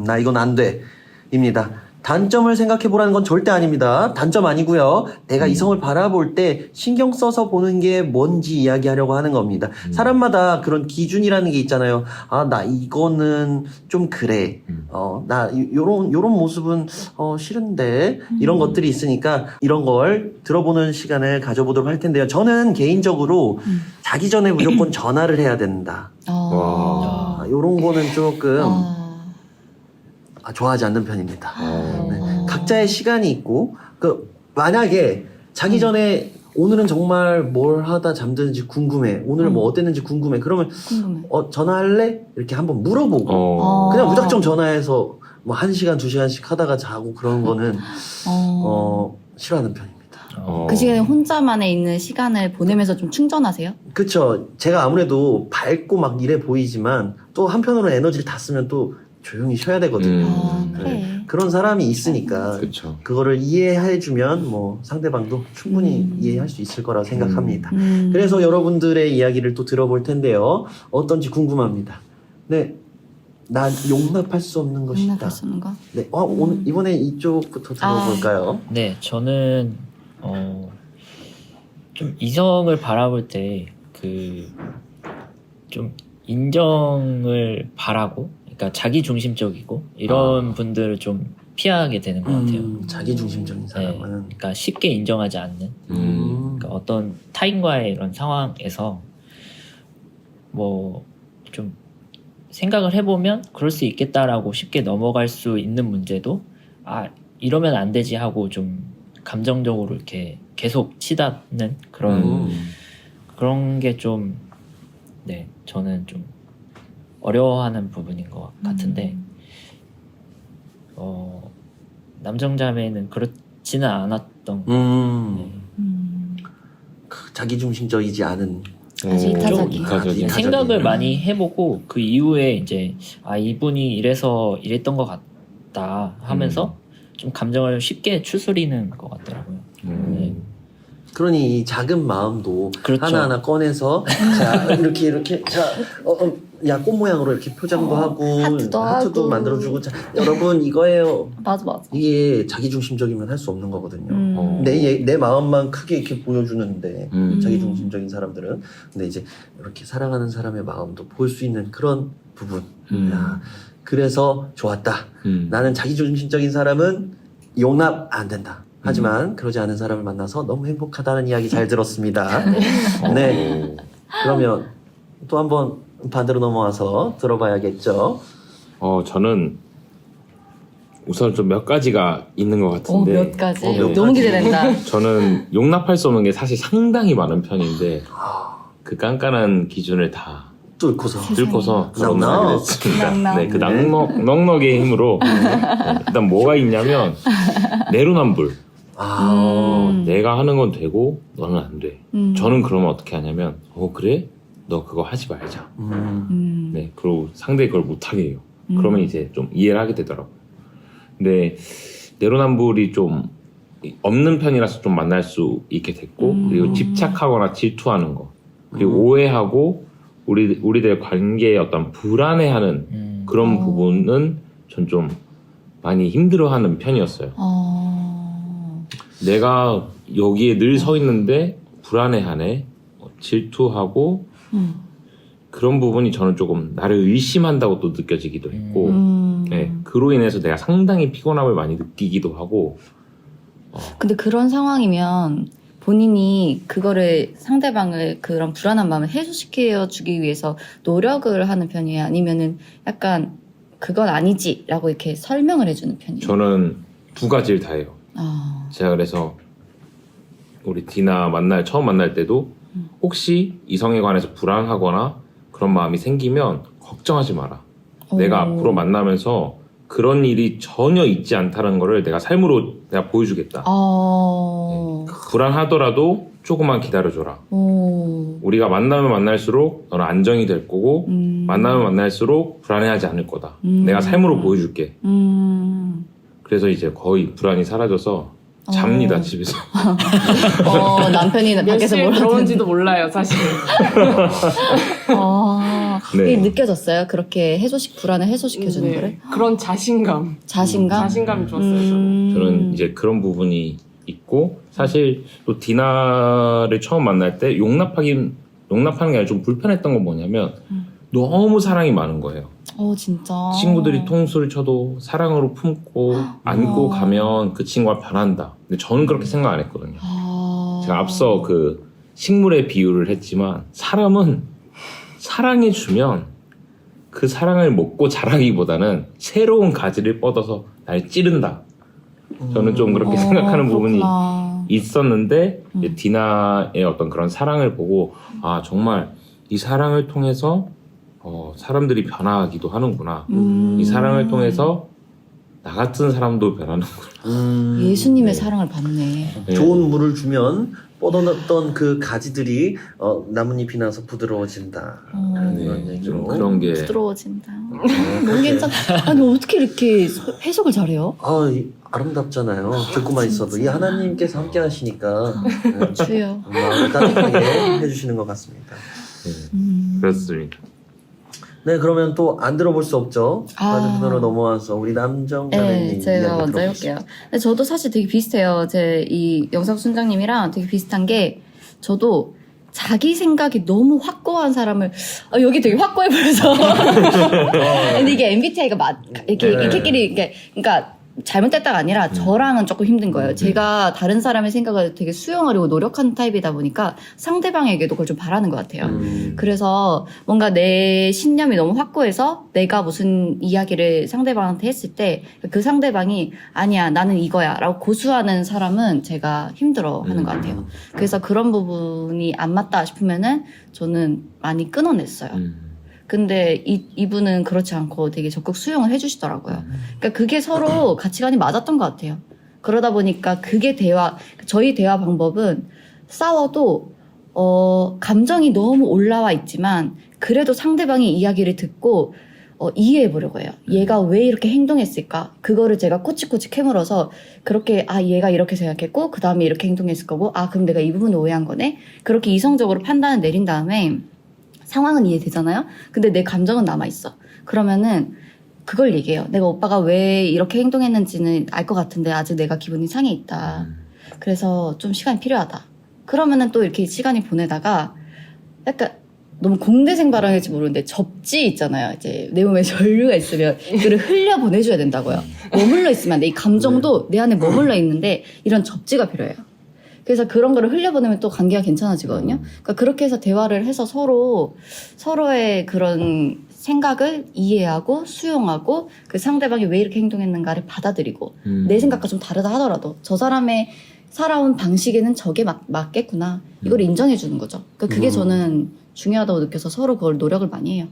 나 이건 안 돼 입니다. 단점을 생각해보라는 건 절대 아닙니다. 단점 아니고요. 내가 이성을 바라볼 때 신경 써서 보는 게 뭔지 이야기하려고 하는 겁니다. 사람마다 그런 기준이라는 게 있잖아요. 나 이거는 좀 그래. 나 요런 모습은 싫은데 이런 것들이 있으니까 이런 걸 들어보는 시간을 가져보도록 할 텐데요. 저는 개인적으로 자기 전에 무조건 전화를 해야 된다. 요런 거는 조금 좋아하지 않는 편입니다. 네. 각자의 시간이 있고, 만약에 자기 전에 오늘은 정말 뭘 하다 잠드는지 궁금해. 오늘 뭐 어땠는지 궁금해. 그러면, 전화할래? 이렇게 한번 물어보고, 그냥 무작정 전화해서 뭐 1시간, 2시간씩 하다가 자고 그런 거는, 싫어하는 편입니다. 그 시간에 혼자만에 있는 시간을 보내면서 좀 충전하세요? 그쵸. 제가 아무래도 밝고 막 이래 보이지만, 또 한편으로는 에너지를 다 쓰면 또 조용히 쉬어야 되거든요. 그래. 그런 사람이 있으니까 그쵸. 그거를 이해해주면 뭐 상대방도 충분히 이해할 수 있을 거라고 생각합니다. 그래서 여러분들의 이야기를 또 들어볼 텐데요. 어떤지 궁금합니다. 네, 난 용납할 수 없는 것이다. 용납할 수 없는 거? 네, 오늘 이번에 이쪽부터 들어볼까요? 네, 저는 좀 이성을 바라볼 때 좀 인정을 바라고, 그러니까 자기 중심적이고 이런 분들을 좀 피하게 되는 것 같아요. 자기 중심적인 사람은. 그러니까 쉽게 인정하지 않는. 그러니까 어떤 타인과의 이런 상황에서 뭐 좀 생각을 해보면 그럴 수 있겠다라고 쉽게 넘어갈 수 있는 문제도 이러면 안 되지 하고 좀 감정적으로 이렇게 계속 치닫는 그런 게 좀 저는 좀 어려워하는 부분인 것 같은데 남정자매는 그렇지는 않았던 것 같아요. 자기 중심적이지 않은. 아주 이타적인. 이타적인. 생각을 많이 해보고 그 이후에 이제 이분이 이래서 이랬던 것 같다 하면서 좀 감정을 쉽게 추스리는 것 같더라고요. 네. 그러니 이 작은 마음도 그렇죠. 하나하나 꺼내서 자 이렇게 자 꽃 모양으로 이렇게 포장도 하고 하트도 하고. 만들어주고 자 여러분 이거예요. 맞아. 이게 자기 중심적이면 할 수 없는 거거든요. 음. 내 마음만 크게 이렇게 보여주는데 자기 중심적인 사람들은 근데 이제 이렇게 사랑하는 사람의 마음도 볼 수 있는 그런 부분. 그래서 좋았다. 나는 자기 중심적인 사람은 용납 안 된다. 하지만 그러지 않은 사람을 만나서 너무 행복하다는 이야기 잘 들었습니다. 네. 그러면 또 한번 반대로 넘어와서 들어봐야겠죠. 저는 우선 좀 몇 가지가 있는 것 같은데. 몇 가지? 몇 너무 가지? 기대된다. 저는 용납할 수 없는 게 사실 상당히 많은 편인데 그 깐깐한 기준을 다 뚫고서 뚫고서 결혼을 넉넉. 하게 됐습니다. 넉넉. 네, 그 넉넉의 힘으로 일단 뭐가 있냐면 내로남불. 내가 하는 건 되고 너는 안 돼. 저는 그러면 어떻게 하냐면 그래? 너 그거 하지 말자. 네, 그리고 상대 그걸 못하게 해요. 그러면 이제 좀 이해를 하게 되더라고요. 근데 내로남불이 좀 없는 편이라서 좀 만날 수 있게 됐고 그리고 집착하거나 질투하는 거 그리고 오해하고 우리들의 관계에 어떤 불안해하는 그런 부분은 전 좀 많이 힘들어하는 편이었어요. 내가 여기에 늘 서 있는데 불안해하네, 질투하고 그런 부분이 저는 조금 나를 의심한다고 또 느껴지기도 했고 네, 그로 인해서 내가 상당히 피곤함을 많이 느끼기도 하고 근데 그런 상황이면 본인이 그거를 상대방을 그런 불안한 마음을 해소시켜 주기 위해서 노력을 하는 편이에요? 아니면은 약간 그건 아니지라고 이렇게 설명을 해주는 편이에요? 저는 두 가지를 다 해요. 아, 제가 그래서 우리 디나 처음 만날 때도 혹시 이성에 관해서 불안하거나 그런 마음이 생기면 걱정하지 마라. 내가 오. 앞으로 만나면서 그런 일이 전혀 있지 않다는 거를 내가 삶으로 내가 보여주겠다. 불안하더라도 조금만 기다려줘라. 오. 우리가 만나면 만날수록 너는 안정이 될 거고 만나면 만날수록 불안해하지 않을 거다. 내가 삶으로 보여줄게. 그래서 이제 거의 불안이 사라져서 잡니다, 집에서. 남편이 몇 밖에서 시에 뭘 들어온지도 몰라요, 사실. 그게 네. 느껴졌어요? 그렇게 불안을 해소시켜주는 네. 거를? 그런 자신감. 자신감? 자신감이 좋았어요, 저는. 저는 이제 그런 부분이 있고 사실 또 디나를 처음 만날 때 용납하는 게 아니라 좀 불편했던 건 뭐냐면 너무 사랑이 많은 거예요. 진짜. 친구들이 통수를 쳐도 사랑으로 품고 안고 가면 그 친구가 변한다. 근데 저는 그렇게 생각 안 했거든요. 제가 앞서 그 식물의 비유를 했지만 사람은 사랑해주면 그 사랑을 먹고 자라기보다는 새로운 가지를 뻗어서 날 찌른다. 저는 좀 그렇게 생각하는 부분이 있었는데 이제 디나의 어떤 그런 사랑을 보고 아 정말 이 사랑을 통해서 사람들이 변하기도 하는구나. 이 사랑을 통해서 나 같은 사람도 변하는구나. 예수님의 네. 사랑을 받네. 네. 좋은 물을 주면 뻗어놨던 그 가지들이 나뭇잎이 나서 부드러워진다. 네, 그런 얘기로. 좀 그런 게 부드러워진다. 그렇게. 너무 괜찮다. 아니 어떻게 이렇게 해석을 잘해요? 아름답잖아요. 듣고만 있어도 이 하나님께서 함께 하시니까 주여. 마음을 따뜻하게 해주시는 것 같습니다. 네, 그렇습니다. 네, 그러면 또 안 들어볼 수 없죠. 반대편으로 아. 넘어와서 우리 남정 네, 자매님 제가 이야기 먼저 들어보시죠. 해볼게요. 근데 저도 사실 되게 비슷해요. 제 이 영상 순장님이랑 되게 비슷한 게 저도 자기 생각이 너무 확고한 사람을 여기 되게 확고해 보여서 근데 이게 MBTI가 이렇게 네. 이렇게끼리 그러니까 잘못됐다가 아니라 저랑은 조금 힘든 거예요. 제가 다른 사람의 생각을 되게 수용하려고 노력하는 타입이다 보니까 상대방에게도 그걸 좀 바라는 것 같아요. 그래서 뭔가 내 신념이 너무 확고해서 내가 무슨 이야기를 상대방한테 했을 때 그 상대방이 아니야 나는 이거야 라고 고수하는 사람은 제가 힘들어 하는 것 같아요. 그래서 그런 부분이 안 맞다 싶으면은 저는 많이 끊어냈어요. 근데 이분은 그렇지 않고 되게 적극 수용을 해주시더라고요. 그러니까 그게 서로 가치관이 맞았던 것 같아요. 그러다 보니까 그게 저희 대화 방법은 싸워도 감정이 너무 올라와 있지만 그래도 상대방의 이야기를 듣고 이해해 보려고 해요. 얘가 왜 이렇게 행동했을까? 그거를 제가 꼬치꼬치 캐물어서 그렇게 얘가 이렇게 생각했고 그 다음에 이렇게 행동했을 거고 그럼 내가 이 부분을 오해한 거네? 그렇게 이성적으로 판단을 내린 다음에 상황은 이해되잖아요? 근데 내 감정은 남아있어. 그러면은 그걸 얘기해요. 내가 오빠가 왜 이렇게 행동했는지는 알 것 같은데 아직 내가 기분이 상해 있다. 그래서 좀 시간이 필요하다. 그러면은 또 이렇게 시간이 보내다가 약간 너무 공대생 발언일지 모르는데 접지 있잖아요. 이제 내 몸에 전류가 있으면 그를 흘려 보내줘야 된다고요. 머물러 있으면 안 돼. 이 감정도 내 안에 머물러 있는데 이런 접지가 필요해요. 그래서 그런 거를 흘려보내면 또 관계가 괜찮아지거든요. 그러니까 그렇게 해서 대화를 해서 서로의 그런 생각을 이해하고 수용하고 그 상대방이 왜 이렇게 행동했는가를 받아들이고 내 생각과 좀 다르다 하더라도 저 사람의 살아온 방식에는 저게 맞겠구나. 이걸 인정해 주는 거죠. 그러니까 그게 저는 중요하다고 느껴서 서로 그걸 노력을 많이 해요.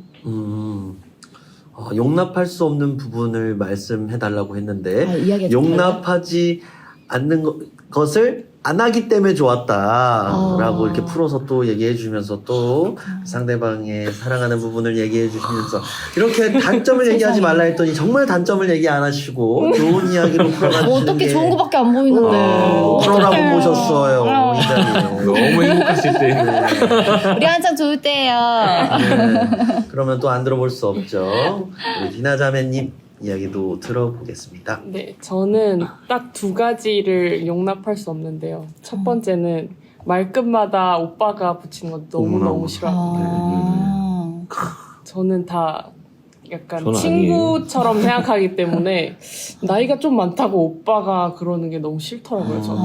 용납할 수 없는 부분을 말씀해달라고 했는데 이야기가 좀 용납하지 않는 것을 안 하기 때문에 좋았다라고 이렇게 풀어서 또 얘기해 주면서 또 상대방의 사랑하는 부분을 얘기해 주시면서 이렇게 단점을 얘기하지 말라 했더니 정말 단점을 얘기 안 하시고 좋은 이야기로 풀어가 주시는 어떻게 게 좋은 거밖에 안 보이는데. 프로라고 모셨어요 이 자리에. 너무 행복했을 때 우리 한참 좋을 때예요. 네. 그러면 또 안 들어볼 수 없죠. 우리 디나 자매님 이야기도 들어보겠습니다. 네, 저는 딱 두 가지를 용납할 수 없는데요. 첫 번째는 말끝마다 오빠가 붙이는 거 너무너무 싫어합니다. 저는 다 약간 전 친구처럼 생각하기 때문에 나이가 좀 많다고 오빠가 그러는 게 너무 싫더라고요, 저는.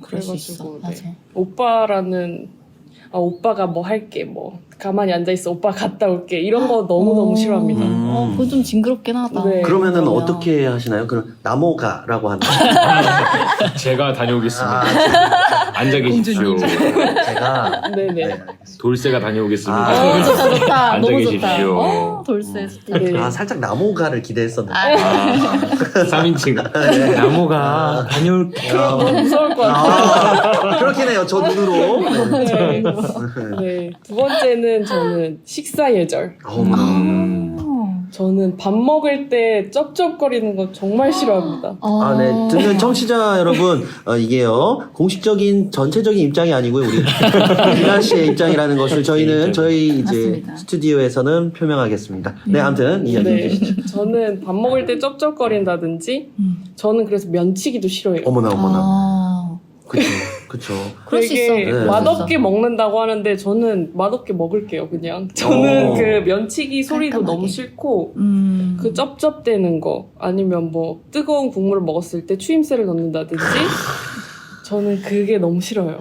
그럴 수 있어. 그래가지고, 맞아. 오빠라는, 오빠가 뭐 할게, 뭐, 가만히 앉아있어, 오빠 갔다 올게, 이런 거 너무너무 싫어합니다. 그건 좀 징그럽긴 하다. 네. 그러면은 어떻게 하시나요? 그럼 나모가라고 하는 제가 다녀오겠습니다. 아, 앉아 계십시오. 제가 네네. 네, 알겠습니다. 돌쇠가 다녀오겠습니다. 아, 좋다, 좋다. 앉아 너무 계십시오. 좋다. 돌쇠 좋다. 네. 아, 살짝 나모가를 기대했었는데. 3인칭. 네. 나무가 다녀올게요. 너무 무서울 것 같아요. 그렇긴 해요. 저 눈으로. 네. 네. 두 번째는 저는 식사 예절. 저는 밥 먹을 때 쩝쩝거리는 거 정말 싫어합니다. 아, 네. 듣는 청취자 여러분, 이게요, 공식적인 전체적인 입장이 아니고요, 우리 기란 씨의 입장이라는 것을 저희는 저희 이제 맞습니다. 스튜디오에서는 표명하겠습니다. 네, 아무튼 이야기해 주시죠. 네. 저는 밥 먹을 때 쩝쩝거린다든지, 저는 그래서 면치기도 싫어해요. 어머나, 어머나. 아, 그쵸. 그럴 수 되게 있어. 네. 맛없게 먹는다고 하는데 저는 맛없게 먹을게요, 그냥. 저는 오. 그 면치기 소리도 깔끔하게. 너무 싫고, 음. 그 쩝쩝대는 거, 아니면 뭐 뜨거운 국물을 먹었을 때 추임새를 넣는다든지, 저는 그게 너무 싫어요.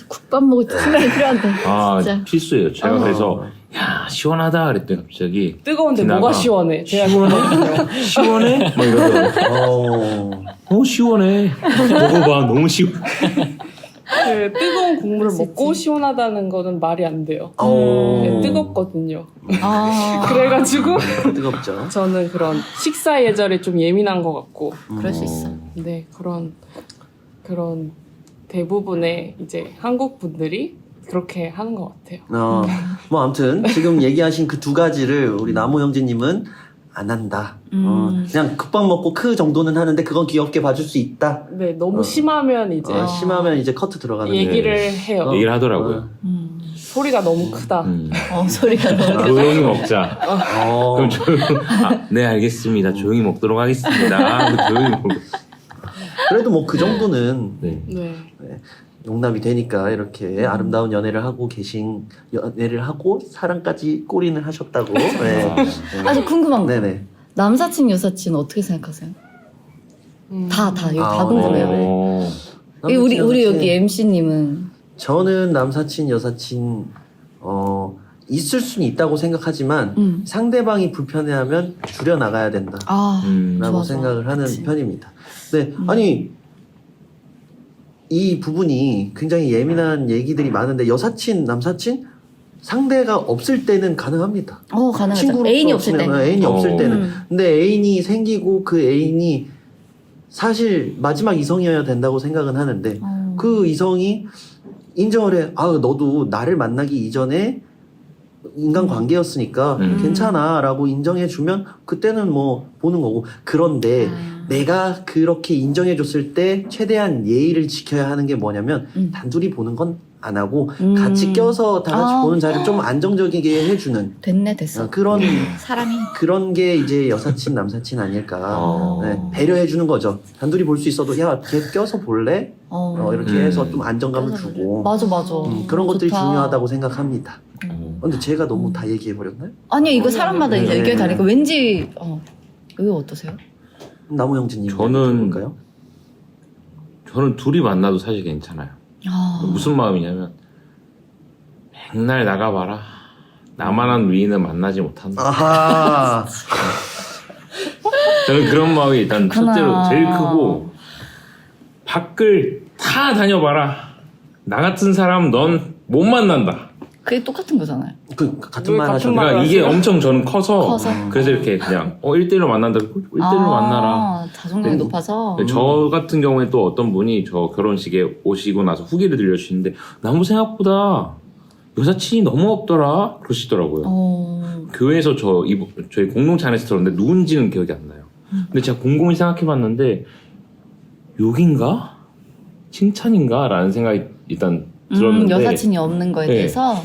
국밥 먹을 때 생각이 필요한데. 아, 진짜. 필수예요. 제가 그래서, 야, 시원하다. 그랬더니 갑자기, 뜨거운데 지나가. 뭐가 시원해? 제가 그러거든요. 시원해? 막 이러더라고요. 시원해. 먹어봐. 너무 시원해. 그 뜨거운 국물을 그럴 수 먹고 있지. 시원하다는 거는 말이 안 돼요. 어. 네, 뜨겁거든요. 아, 그래가지고 뜨겁죠. 저는 그런 식사 예절에 좀 예민한 것 같고, 그럴 수 있어. 네, 그런 대부분의 이제 한국 분들이 그렇게 하는 것 같아요. 뭐 아무튼 지금 얘기하신 그 두 가지를 우리 나무 형제님은 안 한다. 그냥 국밥 먹고 크 정도는 하는데 그건 귀엽게 봐줄 수 있다. 네, 너무 심하면 이제 심하면 이제 커트 들어가는 얘기를 해요. 얘기를 하더라고요. 소리가 너무 크다. 소리가 너무. 조용히 먹자. 어. 그럼 조용히, 네, 알겠습니다. 조용히 먹도록 하겠습니다. 조용히 먹 그래도 뭐 그 정도는 네. 네. 용납이 되니까 이렇게 아름다운 연애를 하고 사랑까지 꼬리는 하셨다고. 네. 아, 저 궁금한 거. 네네. 남사친, 여사친 어떻게 생각하세요? 다, 이거 다 아, 궁금해요. 어, 우리 여기 MC님은. 저는 남사친, 여사친, 있을 수는 있다고 생각하지만 상대방이 불편해하면 줄여나가야 된다. 라고 좋아. 생각을 하는 그치. 편입니다. 네, 아니, 이 부분이 굉장히 예민한 얘기들이 많은데, 여사친, 남사친? 상대가 없을 때는 가능합니다. 가능하죠. 친구로서 애인이 없을 때. 지내면 애인이 없을 때는. 음. 근데 애인이 생기고 그 애인이 사실 마지막 이성이어야 된다고 생각은 하는데, 그 이성이 인정을 해. 너도 나를 만나기 이전에 인간관계였으니까 괜찮아 라고 인정해주면 그때는 뭐 보는 거고. 그런데 내가 그렇게 인정해줬을 때 최대한 예의를 지켜야 하는 게 뭐냐면 단둘이 보는 건 안 하고 같이 껴서 다 같이 보는 자리를 좀 안정적이게 해주는 됐어. 그런 사람이. 그런 게 이제 여사친 남사친 아닐까. 네, 배려해주는 거죠. 단둘이 볼 수 있어도 야 걔 껴서 볼래? 이렇게 해서 좀 안정감을 주고 맞아. 그런 것들이 좋다. 중요하다고 생각합니다. 근데 제가 너무 다 얘기해버렸나요? 아니요, 이거 사람마다 네. 의견이 다르니까 왠지, 이거 어떠세요? 나무 형제님 저는 둘이 만나도 사실 괜찮아요. 무슨 마음이냐면 맨날 나가봐라. 나만한 위인은 만나지 못한다. 아하. 저는 그런 마음이 일단 그렇구나. 첫째로 제일 크고, 밖을 다 다녀봐라. 나 같은 사람 넌 못 만난다. 그게 똑같은 거잖아요. 같은 말 하셨네. 그러니까 이게 엄청 저는 커서 커서? 그래서 이렇게 그냥 1대1로 만난다. 1대1로 만나라. 자존감이 높아서. 저 같은 경우에 또 어떤 분이 저 결혼식에 오시고 나서 후기를 들려주시는데 나무 생각보다 여사친이 너무 없더라 그러시더라고요. 교회에서 저희 공동체 안에서 들었는데 누군지는 기억이 안 나요. 근데 제가 곰곰이 생각해봤는데 욕인가? 칭찬인가? 라는 생각이 일단 들었는데 여사친이 없는 거에 네. 대해서.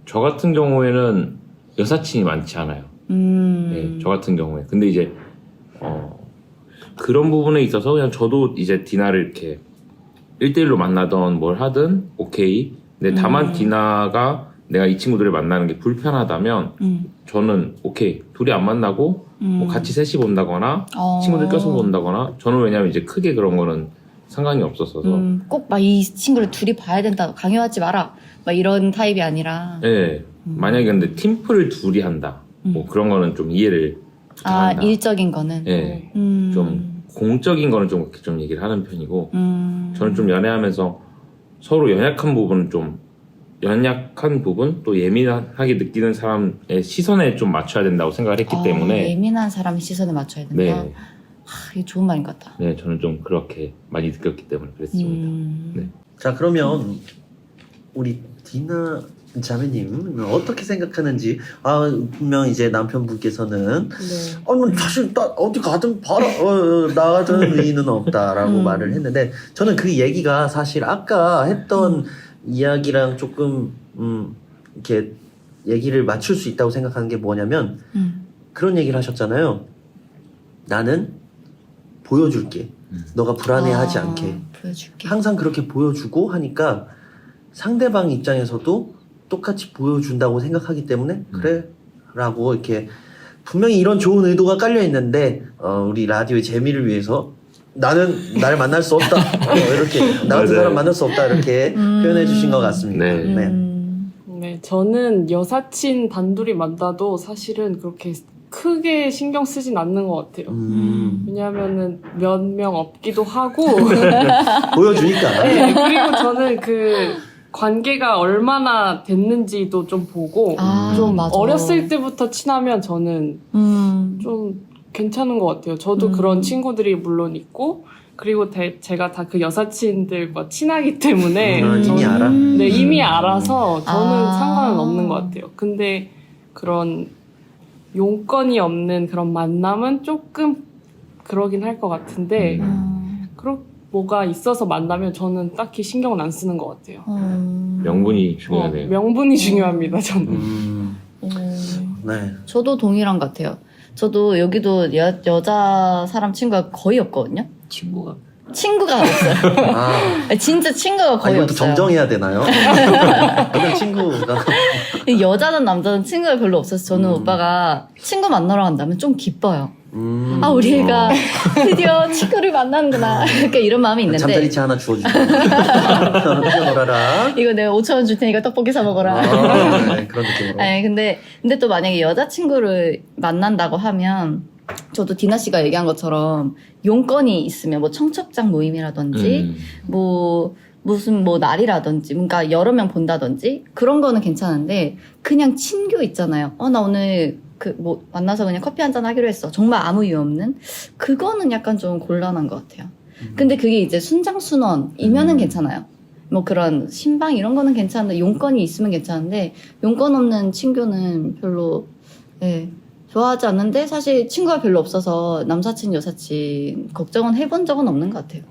저 같은 경우에는 여사친이 많지 않아요. 네, 저 같은 경우에. 근데 이제 그런 부분에 있어서 그냥 저도 이제 디나를 이렇게 1대1로 만나던 뭘 하든 오케이. 근데 다만 디나가 내가 이 친구들을 만나는 게 불편하다면 저는 오케이. 둘이 안 만나고 뭐 같이 셋이 본다거나 친구들 껴서 본다거나 저는 왜냐면 이제 크게 그런 거는 상관이 없었어서 꼭 막 이 친구를 둘이 봐야 된다, 강요하지 마라, 막 이런 타입이 아니라. 네. 만약에 근데 팀플을 둘이 한다. 뭐 그런 거는 좀 이해를 한다. 일적인 거는. 네. 좀 공적인 거는 좀 얘기를 하는 편이고 저는 좀 연애하면서 서로 연약한 부분 또 예민하게 느끼는 사람의 시선에 좀 맞춰야 된다고 생각을 했기 때문에 예민한 사람의 시선에 맞춰야 된다. 네. 이게 좋은 말인 것 같다. 네, 저는 좀 그렇게 많이 느꼈기 때문에 그랬습니다. 네. 자, 그러면 우리 디나 자매님은 어떻게 생각하는지. 분명 이제 남편분께서는 네. 사실 나 어디 가든 봐라, 나 같은 의의는 없다라고 말을 했는데, 저는 그 얘기가 사실 아까 했던 이야기랑 조금 이렇게 얘기를 맞출 수 있다고 생각하는 게 뭐냐면, 그런 얘기를 하셨잖아요. 나는 보여줄게. 너가 불안해하지 않게. 보여줄게. 항상 그렇게 보여주고 하니까 상대방 입장에서도 똑같이 보여준다고 생각하기 때문에 그래 라고 이렇게 분명히 이런 좋은 의도가 깔려 있는데, 우리 라디오의 재미를 위해서 나는 날 만날 수 없다, 이렇게 나 같은 사람 만날 수 없다, 이렇게 표현해 주신 것 같습니다. 네. 네, 저는 여사친 단둘이 만나도 사실은 그렇게 크게 신경 쓰진 않는 것 같아요. 왜냐하면은 몇 명 없기도 하고. 보여주니까. 네, 그리고 저는 그 관계가 얼마나 됐는지도 좀 보고, 좀 맞아. 어렸을 때부터 친하면 저는 좀 괜찮은 것 같아요. 저도 그런 친구들이 물론 있고, 그리고 제가 다 그 여사친들과 친하기 때문에 이미 알아? 네, 이미 알아서 저는 아. 상관은 없는 것 같아요. 근데 그런 용건이 없는 그런 만남은 조금 그러긴 할 것 같은데, 뭐가 있어서 만나면 저는 딱히 신경은 안 쓰는 것 같아요. 명분이 중요하네요. 명분이 중요합니다, 저는. 네. 저도 동일한 것 같아요. 저도 여기도 여자 사람 친구가 거의 없거든요. 친구가 없어요. 진짜 친구가 거의 이것도 없어요. 정정해야 되나요? 그냥 친구가. 여자든 남자든 친구가 별로 없어서 저는 오빠가 친구 만나러 간다면 좀 기뻐요. 우리 애가 드디어 친구를 만나는구나. 그러니까 이런 마음이 있는데. 잠자리채 하나 주워주고. 뛰어놀아라. 이거 내가 5,000원 줄 테니까 떡볶이 사 먹어라. 네, 그런 느낌으로. 아니, 근데 또 만약에 여자친구를 만난다고 하면, 저도 디나 씨가 얘기한 것처럼 용건이 있으면 뭐 청첩장 모임이라든지, 무슨 날이라든지, 그러니까 여러 명 본다든지, 그런 거는 괜찮은데, 그냥 친교 있잖아요. 나 오늘 만나서 그냥 커피 한잔 하기로 했어. 정말 아무 이유 없는? 그거는 약간 좀 곤란한 것 같아요. 근데 그게 이제 순장순원이면은 괜찮아요. 뭐 그런 신방 이런 거는 괜찮은데, 용건이 있으면 괜찮은데, 용건 없는 친교는 별로, 좋아하지 않는데, 사실 친구가 별로 없어서 남사친, 여사친 걱정은 해본 적은 없는 것 같아요.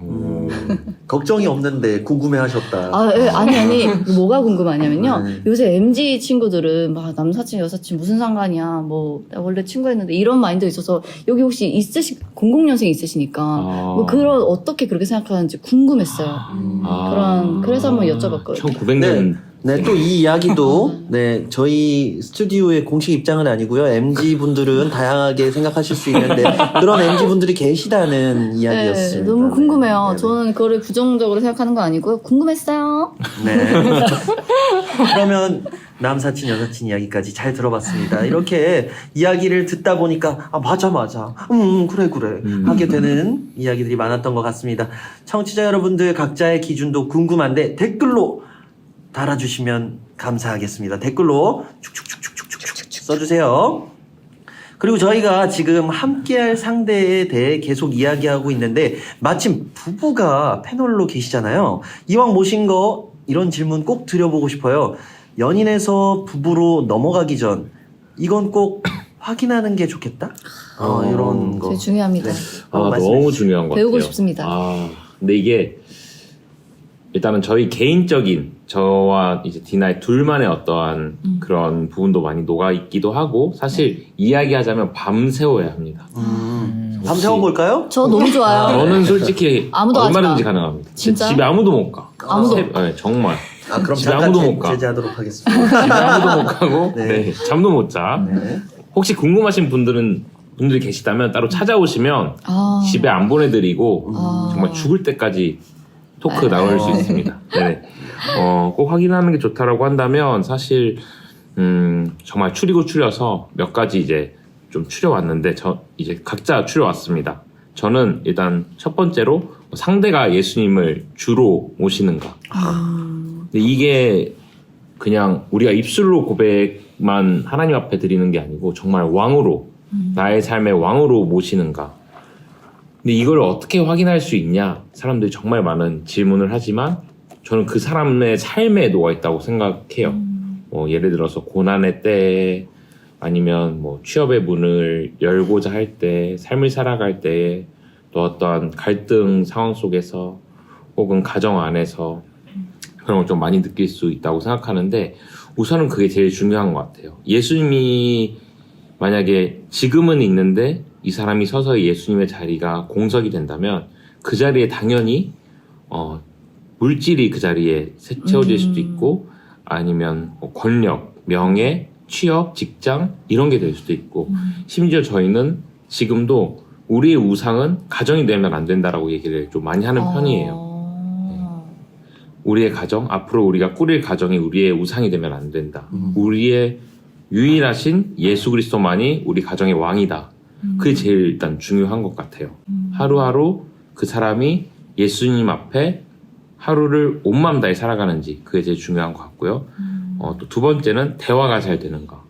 걱정이 없는데 궁금해하셨다. 아니, 뭐가 궁금하냐면요. 네. 요새 MZ 친구들은 막 남사친, 여사친 무슨 상관이야. 나 원래 친구였는데 이런 마인드 있어서, 여기 혹시 00년생 있으시니까, 어떻게 그렇게 생각하는지 궁금했어요. 그래서 한번 여쭤봤거든요. 1900년. 네, 또 이 이야기도, 저희 스튜디오의 공식 입장은 아니고요. MZ분들은 다양하게 생각하실 수 있는데, 그런 MZ분들이 계시다는 이야기였습니다. 너무 궁금해요. 네. 저는 그거를 부정적으로 생각하는 거 아니고요. 궁금했어요. 네. 그러면 남사친, 여사친 이야기까지 잘 들어봤습니다. 이렇게 이야기를 듣다 보니까, 맞아. 그래. 하게 되는 이야기들이 많았던 것 같습니다. 청취자 여러분들 각자의 기준도 궁금한데, 댓글로 달아주시면 감사하겠습니다. 댓글로 축축축축축축 써주세요. 그리고 저희가 지금 함께할 상대에 대해 계속 이야기하고 있는데, 마침 부부가 패널로 계시잖아요. 이왕 모신 거 이런 질문 꼭 드려보고 싶어요. 연인에서 부부로 넘어가기 전 이건 꼭 확인하는 게 좋겠다? 이런 거. 되게 중요합니다. 네. 너무 중요한 것 같아요. 배우고 싶습니다. 근데 이게 일단은 저희 개인적인 저와 이제 디나의 둘만의 어떠한 그런 부분도 많이 녹아 있기도 하고 사실 이야기하자면 밤새워야 합니다. 밤새워 볼까요? 저 너무 좋아요. 저는 솔직히 아무도 하지 얼마든지 마. 가능합니다. 진짜요? 집에 아무도 못 가. 아무도? 네, 정말. 아, 그럼 집에 잠깐 아무도 못 가. 제재하도록 하겠습니다. 집에 아무도 못 가고 네. 네, 잠도 못 자. 네. 혹시 궁금하신 분들이 계시다면 따로 찾아오시면 아. 집에 안 보내드리고 아. 정말 죽을 때까지 토크 나올 수 있습니다. 네. 꼭 확인하는 게 좋다라고 한다면 사실 정말 추려서 몇 가지 이제 좀 추려왔는데 이제 각자 추려왔습니다. 저는 일단 첫 번째로 상대가 예수님을 주로 모시는가. 근데 이게 그냥 우리가 입술로 고백만 하나님 앞에 드리는 게 아니고 정말 왕으로 나의 삶의 왕으로 모시는가. 근데 이걸 어떻게 확인할 수 있냐? 사람들이 정말 많은 질문을 하지만 저는 그 사람의 삶에 녹아 있다고 생각해요. 예를 들어서 고난의 때 아니면 뭐 취업의 문을 열고자 할 때, 삶을 살아갈 때, 또 어떠한 갈등 상황 속에서 혹은 가정 안에서 그런 걸 좀 많이 느낄 수 있다고 생각하는데 우선은 그게 제일 중요한 것 같아요. 예수님이 만약에 지금은 있는데 이 사람이 서서히 예수님의 자리가 공석이 된다면 그 자리에 당연히 물질이 그 자리에 채워질 수도 있고 아니면 뭐 권력, 명예, 취업, 직장 이런 게 될 수도 있고 심지어 저희는 지금도 우리의 우상은 가정이 되면 안 된다라고 얘기를 좀 많이 하는 편이에요. 우리의 가정, 앞으로 우리가 꾸릴 가정이 우리의 우상이 되면 안 된다. 우리의 유일하신 예수 그리스도만이 우리 가정의 왕이다. 그게 제일 일단 중요한 것 같아요. 하루하루 그 사람이 예수님 앞에 하루를 온 마음 다해 살아가는지 그게 제일 중요한 것 같고요. 또 두 번째는 대화가 잘 되는가.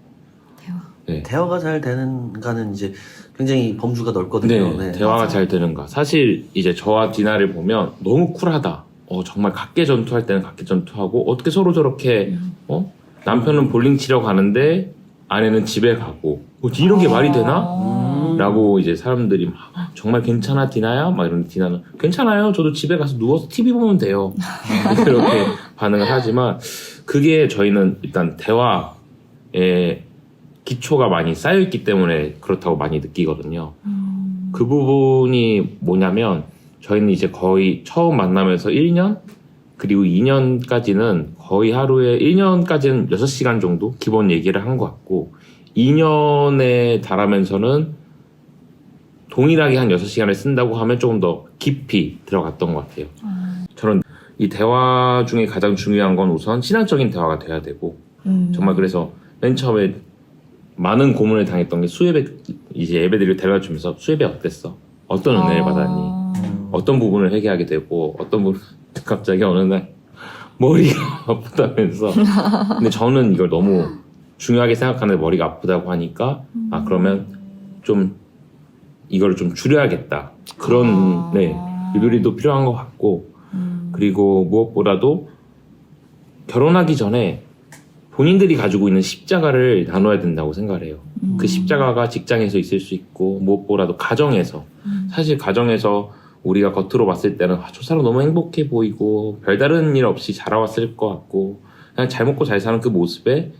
네. 대화가 잘 되는가는 이제 굉장히 범주가 넓거든요. 네, 대화가 잘 되는가. 사실 이제 저와 디나를 보면 너무 쿨하다. 정말 각계 전투할 때는 각계 전투하고 어떻게 서로 저렇게 남편은 볼링 치러 가는데 아내는 집에 가고 이런 게 말이 되나? 라고 이제 사람들이 막, 정말 괜찮아 디나야? 막 이러는데 디나는 괜찮아요. 저도 집에 가서 누워서 TV 보면 돼요. 이렇게 반응을 하지만 그게 저희는 일단 대화에 기초가 많이 쌓여있기 때문에 그렇다고 많이 느끼거든요. 그 부분이 뭐냐면 저희는 이제 거의 처음 만나면서 1년 그리고 2년까지는 거의 하루에 1년까지는 6시간 정도 기본 얘기를 한 것 같고 2년에 달하면서는 동일하게 한 6시간을 쓴다고 하면 조금 더 깊이 들어갔던 것 같아요. 저는 이 대화 중에 가장 중요한 건 우선 신앙적인 대화가 돼야 되고 정말 그래서 맨 처음에 많은 고문을 당했던 게 수예배 이제 예배드리고 데려다 주면서 수예배 어땠어? 어떤 은혜를 받았니? 어떤 부분을 회개하게 되고 어떤 부분 갑자기 어느 날 머리가 아프다면서 근데 저는 이걸 너무 중요하게 생각하는데 머리가 아프다고 하니까 그러면 좀 이걸 좀 줄여야겠다 그런 유도리도 필요한 것 같고 그리고 무엇보다도 결혼하기 전에 본인들이 가지고 있는 십자가를 나눠야 된다고 생각을 해요. 그 십자가가 직장에서 있을 수 있고 무엇보다도 가정에서 사실 가정에서 우리가 겉으로 봤을 때는 저 사람 너무 행복해 보이고 별다른 일 없이 자라왔을 것 같고 그냥 잘 먹고 잘 사는 그 모습에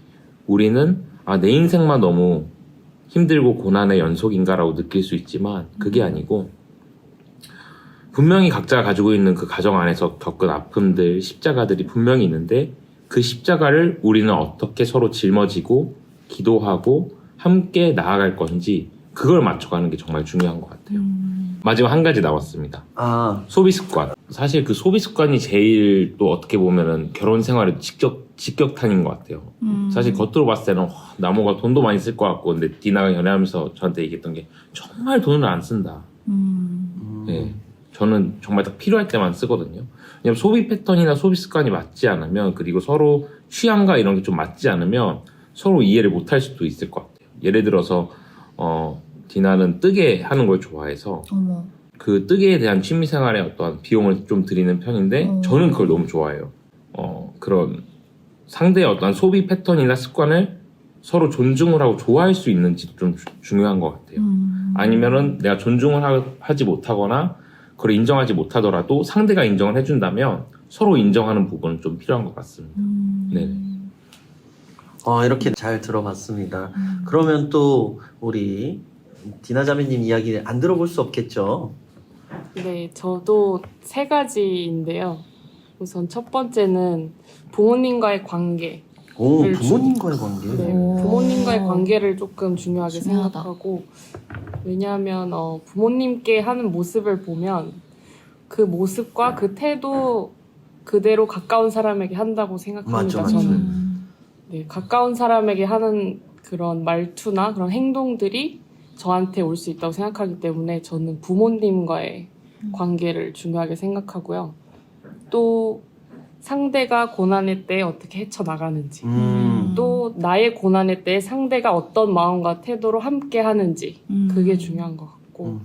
우리는 내 인생만 너무 힘들고 고난의 연속인가라고 느낄 수 있지만 그게 아니고 분명히 각자가 가지고 있는 그 가정 안에서 겪은 아픔들, 십자가들이 분명히 있는데 그 십자가를 우리는 어떻게 서로 짊어지고 기도하고 함께 나아갈 건지 그걸 맞춰가는 게 정말 중요한 것 같아요. 마지막 한 가지 남았습니다. 소비 습관. 사실 그 소비 습관이 제일 또 어떻게 보면은 결혼 생활에 직격탄인 것 같아요. 사실 겉으로 봤을 때는 나모가 돈도 많이 쓸 것 같고 근데 디나가 연애하면서 저한테 얘기했던 게 정말 돈을 안 쓴다. 네, 저는 정말 딱 필요할 때만 쓰거든요. 왜냐면 소비 패턴이나 소비 습관이 맞지 않으면 그리고 서로 취향과 이런 게 좀 맞지 않으면 서로 이해를 못할 수도 있을 것 같아요. 예를 들어서 디나는 뜨개 하는 걸 좋아해서 그 뜨개에 대한 취미생활에 어떠한 비용을 좀 들이는 편인데 저는 그걸 너무 좋아해요. 그런 상대의 어떤 소비 패턴이나 습관을 서로 존중을 하고 좋아할 수 있는지도 좀 중요한 것 같아요. 아니면은 내가 존중을 하지 못하거나 그걸 인정하지 못하더라도 상대가 인정을 해준다면 서로 인정하는 부분은 좀 필요한 것 같습니다. 네. 이렇게 잘 들어봤습니다. 그러면 또 우리 디나 자매님 이야기 안 들어볼 수 없겠죠? 네, 저도 3가지인데요. 우선 첫 번째는 부모님과의 관계. 오, 부모님과의 관계. 네, 오. 부모님과의 관계를 조금 중요하게 중요하다. 생각하고, 왜냐하면 부모님께 하는 모습을 보면 그 모습과 그 태도 그대로 가까운 사람에게 한다고 생각합니다. 맞죠. 저는 네, 가까운 사람에게 하는 그런 말투나 그런 행동들이 저한테 올 수 있다고 생각하기 때문에 저는 부모님과의 관계를 중요하게 생각하고요. 또 상대가 고난의 때에 어떻게 헤쳐나가는지, 또 나의 고난의 때에 상대가 어떤 마음과 태도로 함께 하는지, 그게 중요한 것 같고,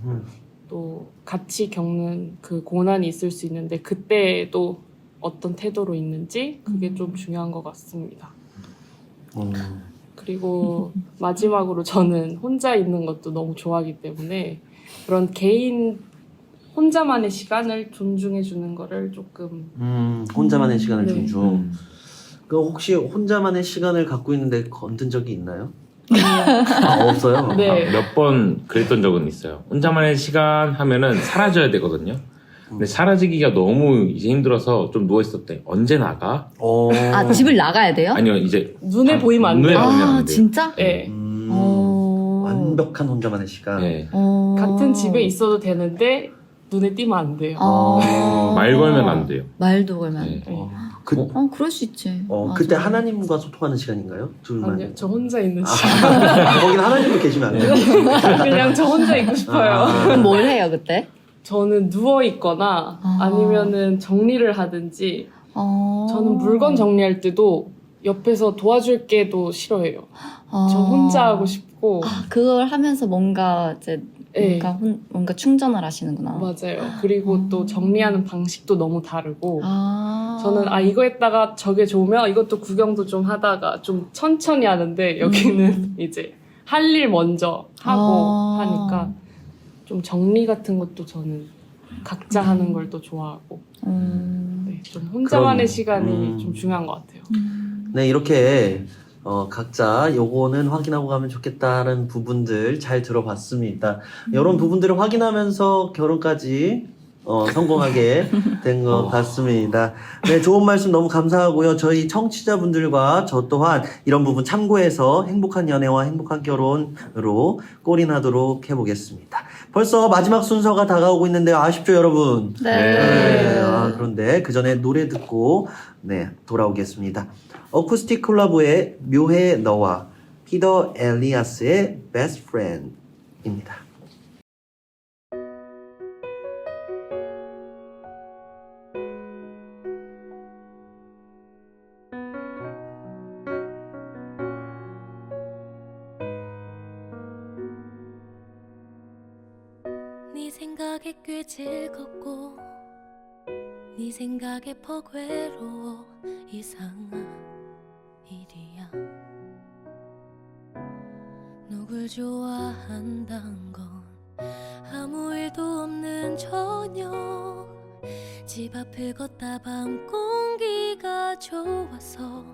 또 같이 겪는 그 고난이 있을 수 있는데 그때도 어떤 태도로 있는지, 그게 좀 중요한 것 같습니다. 그리고 마지막으로 저는 혼자 있는 것도 너무 좋아하기 때문에 그런 개인 혼자만의 시간을 존중해 주는 거를 조금 혼자만의 시간을 네. 존중. 그 혹시 혼자만의 시간을 갖고 있는데 건든 적이 있나요? 없어요. 네. 몇 번 그랬던 적은 있어요. 혼자만의 시간 하면은 사라져야 되거든요. 근데 사라지기가 너무 이제 힘들어서 좀 누워있었대. 언제 나가? 아, 집을 나가야 돼요? 아니요, 이제 눈에 보이면 안 눈에 돼요. 보이면 안 아, 돼요. 진짜? 네. 완벽한 혼자만의 시간. 네. 같은 집에 있어도 되는데 눈에 띄면 안 돼요. 말 걸면 안 돼요. 말도 걸면 안 네. 돼. 그, 그럴 수 있지. 맞아. 그때 하나님과 소통하는 시간인가요? 둘만? 아니요, 저 혼자 있는 시간. 거긴 하나님도 계시면 안 돼요. 그냥 저 혼자 있고 싶어요. 그럼 뭘 해요, 그때? 저는 누워 있거나 아니면은 정리를 하든지. 저는 물건 정리할 때도 옆에서 도와줄게도 싫어해요. 저 혼자 하고 싶고. 그걸 하면서 뭔가 이제 네. 뭔가 충전을 하시는구나. 맞아요. 그리고 또 정리하는 방식도 너무 다르고. 아. 저는 이거 했다가 저게 좋으면 이것도 구경도 좀 하다가 좀 천천히 하는데 여기는 이제 할 일 먼저 하고 하니까 좀 정리 같은 것도 저는 각자 하는 걸 또 좋아하고 네, 좀 혼자만의 시간이 좀 중요한 것 같아요. 네, 이렇게 각자 요거는 확인하고 가면 좋겠다는 부분들 잘 들어봤습니다. 이런 부분들을 확인하면서 결혼까지 성공하게 된 것 같습니다. 네, 좋은 말씀 너무 감사하고요. 저희 청취자분들과 저 또한 이런 부분 참고해서 행복한 연애와 행복한 결혼으로 골인하도록 해보겠습니다. 벌써 마지막 순서가 다가오고 있는데 아쉽죠, 여러분? 네. 그런데 그 전에 노래 듣고 돌아오겠습니다. 어쿠스틱 콜라보의 묘해 너와 피더 엘리아스의 Best Friend입니다. 네 생각에 꽤 즐겁고 네 생각에 퍽 외로워 이상한 일이야. 누굴 좋아한단 건 아무 일도 없는 저녁 집 앞을 걷다 밤 공기가 좋아서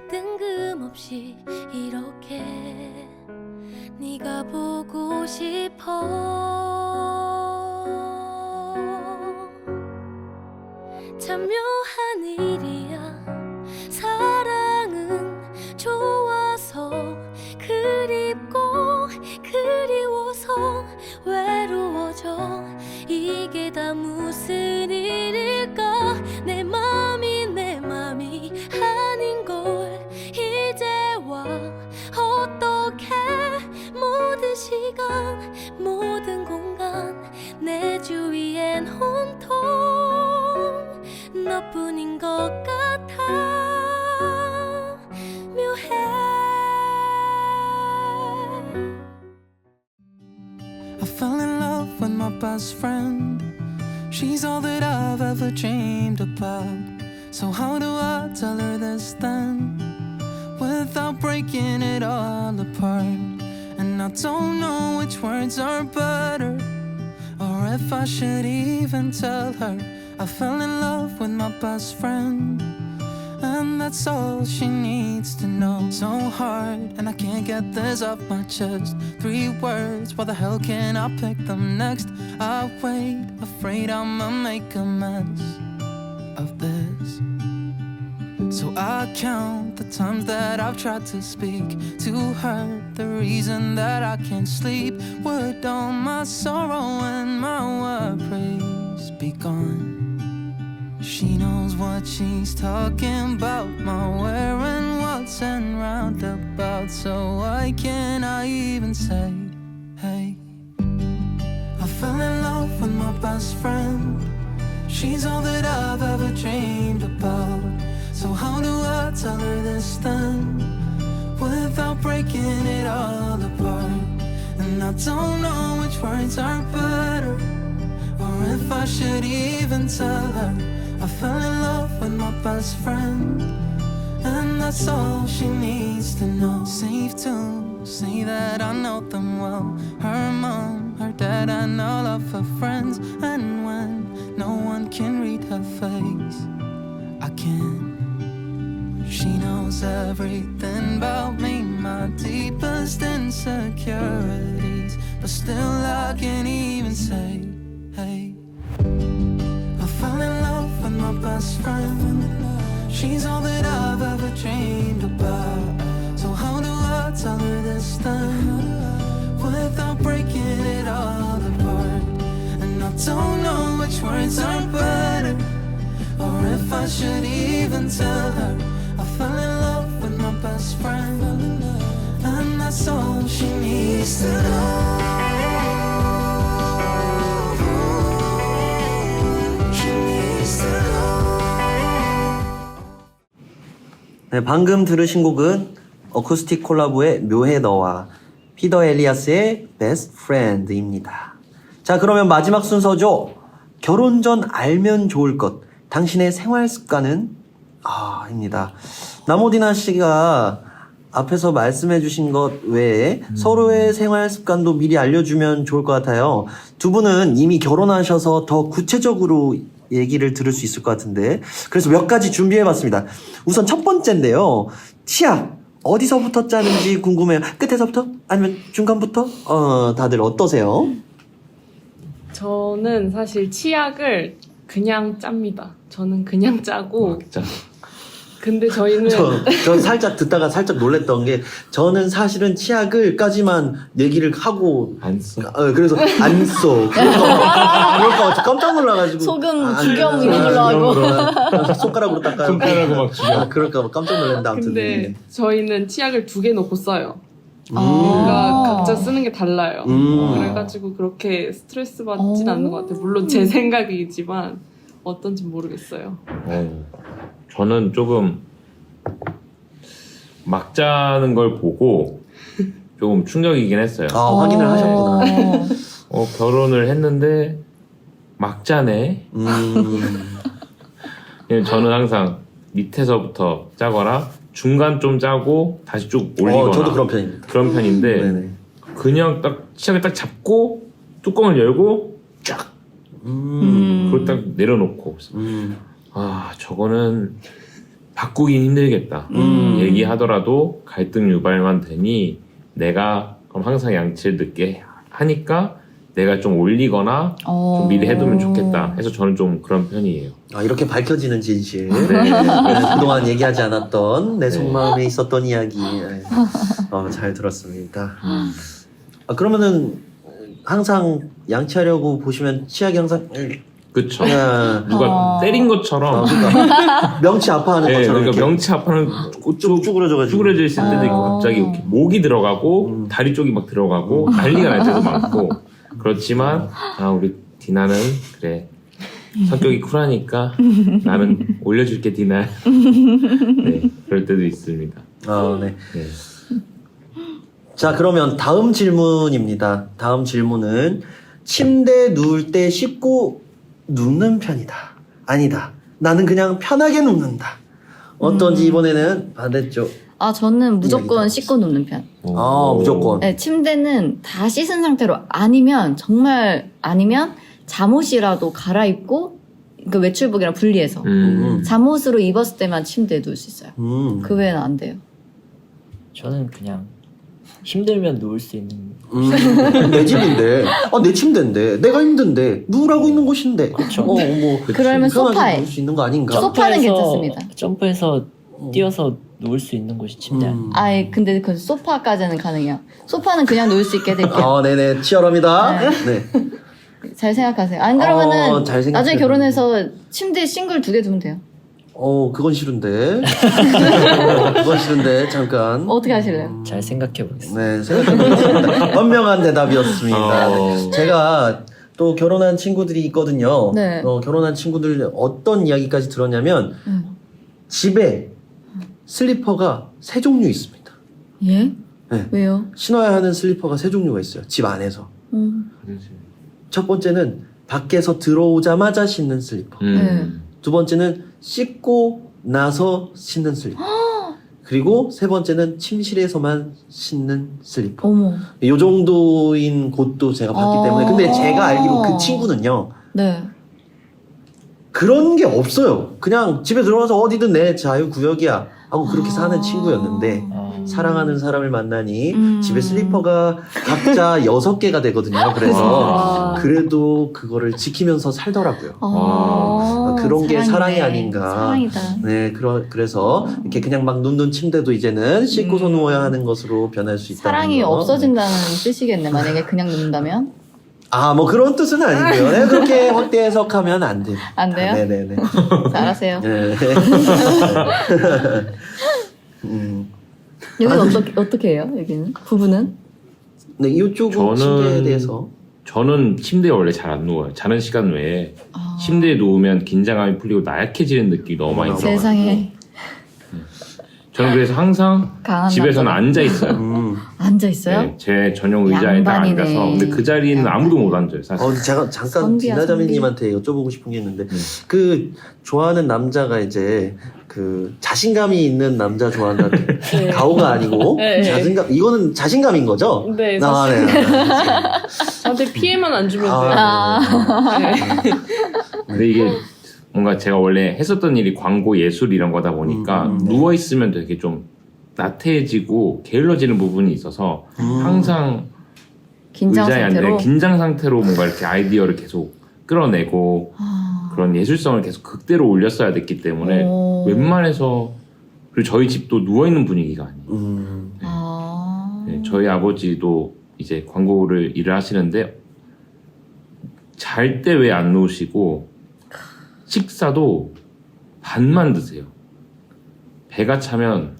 뜬금없이 이렇게 네가 보고 싶어. 참 묘한 일이야. 사랑은 좋아서 그립고 그리워서 외로워져. 이게 다 무슨 일일까. 내 맘이 아닌 걸 이제와 어떡해. 모든 시간 모든 공간 내 주위엔 온통 너뿐인 것 같아. 묘해. I fell in love with my best friend. She's all that I've ever dreamed about. So how do I tell her this then, without breaking it all apart? And I don't know which words are better, or if I should even tell her I fell in love with my best friend, and that's all she needs to know. So hard, and I can't get this off my chest. 3 words, why the hell can't I pick them next? I wait, afraid I'ma make a mess of this. So I count the times that I've tried to speak to her, the reason that I can't sleep. Would all my sorrow and my worries be gone? She knows what she's talking about, my where and what's and roundabout. So why can't I even say, hey? I fell in love with my best friend. She's all that I've ever dreamed about. So how do I tell her this then, without breaking it all apart? And I don't know which words are better, or if I should even tell her I fell in love with my best friend, and that's all she needs to know. Safe to say that I know them well, her mom, her dad, and all of her friends. And when no one can read her face, I can. She knows everything about me, my deepest insecurities, but still I can't even say, hey. I fell in love with my best friend. She's all that I've ever dreamed about. So how do I tell her this then, without breaking it all apart? And I don't know which words are better, or if I should even tell her I fell in love with my best friend, and that's all she needs to know. She needs to know. 네, 방금 들으신 곡은 어쿠스틱 콜라보의 묘해 너와 피더 엘리아스의 Best Friend입니다. 자, 그러면 마지막 순서죠. 결혼 전 알면 좋을 것, 당신의 생활 습관은? 입니다. 나모디나 씨가 앞에서 말씀해 주신 것 외에 서로의 생활 습관도 미리 알려주면 좋을 것 같아요. 두 분은 이미 결혼하셔서 더 구체적으로 얘기를 들을 수 있을 것 같은데, 그래서 몇 가지 준비해 봤습니다. 우선 첫 번째인데요. 치약 어디서부터 짜는지 궁금해요. 끝에서부터? 아니면 중간부터? 다들 어떠세요? 저는 사실 치약을 그냥 짭니다. 저는 그냥 짜고. 진짜. 근데 저희는 저 살짝 듣다가 살짝 놀랬던 게, 저는 사실은 치약을까지만 얘기를 하고 안 써. 그래서 안 써. 그럴까 깜짝 놀라가지고 소금 죽여 이런 걸로 하고. 손가락으로 닦아요. 손가락으로 막 죽여. 그럴까 봐 깜짝 놀랐는데 아무튼. 근데 저희는 치약을 2개 놓고 써요. 아. 그러니까 각자 쓰는 게 달라요. 음. 그래가지고 그렇게 스트레스 받진 않는 것 같아요. 물론 제 생각이지만 어떤지 모르겠어요. 저는 조금 막 짜는 걸 보고 조금 충격이긴 했어요. 확인을 하셨구나. 결혼을 했는데 막 짜네. 저는 항상 밑에서부터 짜거나 중간 좀 짜고 다시 쭉 올리거나. 저도 그런 편입니다. 그런 편인데 네네. 그냥 딱 치약을 딱 잡고 뚜껑을 열고 쫙 그걸 딱 내려놓고 저거는 바꾸긴 힘들겠다. 얘기하더라도 갈등 유발만 되니 내가 그럼 항상 양치를 늦게 하니까 내가 좀 올리거나 좀 미리 해두면 좋겠다 해서 저는 좀 그런 편이에요. 이렇게 밝혀지는 진실. 네. 그동안 얘기하지 않았던 내 속마음에 있었던 이야기. 잘 들었습니다. 그러면은 항상 양치하려고 보시면 치약이 항상 그쵸. 누가 때린 것처럼. 그러니까 명치 아파하는 것처럼. 그러니까 명치 아파하는 쭈그러져가지고. 쭈그러져 있을 때도 있고 갑자기 이렇게 목이 들어가고 다리 쪽이 막 들어가고 난리가 날 때도 많고. 그렇지만 우리 디나는 그래 성격이 쿨하니까 나는 올려줄게 디나. 네, 그럴 때도 있습니다. 네. 자, 그러면 다음 질문입니다. 다음 질문은 침대에 누울 때 씻고 눕는 편이다. 아니다. 나는 그냥 편하게 눕는다. 어떤지 이번에는 반대쪽. 저는 무조건 씻고 눕는 편. 무조건. 네, 침대는 다 씻은 상태로 아니면 잠옷이라도 갈아입고 그 외출복이랑 분리해서 잠옷으로 입었을 때만 침대에 누울 수 있어요. 그 외에는 안 돼요. 저는 그냥 힘들면 누울 수 있는 내 집인데, 내 침대인데, 내가 힘든데, 누우라고 있는 곳인데. 그쵸. 뭐, 그러면 편하게 소파에. 누울 수 있는 거 아닌가? 소파는 괜찮습니다. 점프해서 뛰어서 누울 수 있는 곳이 침대 아니에요. 아예 근데 그 소파까지는 가능해요. 소파는 그냥 누울 수 있게 해드릴게요. 네네, 치열합니다. 네. 잘 생각하세요. 안 그러면은 잘 생각해요. 나중에 결혼해서 침대에 싱글 2개 두면 돼요. 그건 싫은데. 그건 싫은데, 잠깐. 어떻게 하실래요? 잘 생각해 보겠습니다. 네, 생각해보겠습니다. 현명한 대답이었습니다. 네. 제가 또 결혼한 친구들이 있거든요. 네. 결혼한 친구들 어떤 이야기까지 들었냐면, 집에 슬리퍼가 3종류 있습니다. 예? 네. 왜요? 신어야 하는 슬리퍼가 3종류가 있어요. 집 안에서. 첫 번째는 밖에서 들어오자마자 신는 슬리퍼. 두 번째는 씻고 나서 신는 슬리퍼. 그리고 세 번째는 침실에서만 신는 슬리퍼. 어머. 이 정도인 곳도 제가 봤기 때문에. 근데 제가 알기로 그 친구는요. 네. 그런 게 없어요. 그냥 집에 들어가서 어디든 내 자유구역이야 하고 그렇게 사는 친구였는데 사랑하는 사람을 만나니 집에 슬리퍼가 각자 6개가 되거든요. 그래서 그래도 그거를 지키면서 살더라고요. 그런 게 사랑이 아닌가. 사랑이다. 네, 그래서 이렇게 그냥 막 눕는 침대도 이제는 씻고서 누워야 하는 것으로 변할 수 있다. 사랑이 없어진다는 뜻이겠네. 만약에 그냥 눕는다면. 뭐 그런 뜻은 아니고요. 네, 그렇게 확대 해석하면 안 돼요. 안 돼요? 네네네. 잘하세요. 네. 여기는 어떻게 해요? 여기는? 부부는? 네, 이쪽은 침대에 대해서. 저는 침대에 원래 잘 안 누워요. 자는 시간 외에 침대에 누우면 긴장감이 풀리고 나약해지는 느낌이 너무 많이 들어요. 세상에. 저는 그래서 항상 강한 집에서는 남자다. 앉아 있어요. 앉아 있어요? 네, 제 전용 의자에 딱 양반이네. 앉아서. 근데 그 자리는 아무도 못 앉아요, 사실. 제가 잠깐 선비야, 디나자매님한테 여쭤보고 싶은 게 있는데, 그 좋아하는 남자가 이제 그 자신감이 있는 남자 좋아한다. 가오가 아니고 네. 자신감. 이거는 자신감인 거죠? 네, 네. 저한테 피해만 안 주면 돼요. 네. 근데 이게 뭔가 제가 원래 했었던 일이 광고 예술 이런 거다 보니까 누워있으면 되게 좀 나태해지고 게을러지는 부분이 있어서 항상 긴장 의자에 앉아 상태로? 긴장 상태로 뭔가 이렇게 아이디어를 계속 끌어내고 그런 예술성을 계속 극대로 올렸어야 됐기 때문에 웬만해서 그리고 저희 집도 누워있는 분위기가 아니에요. 네, 저희 아버지도 이제 광고를 일을 하시는데 잘 때 왜 안 누우시고 식사도 반만 드세요. 배가 차면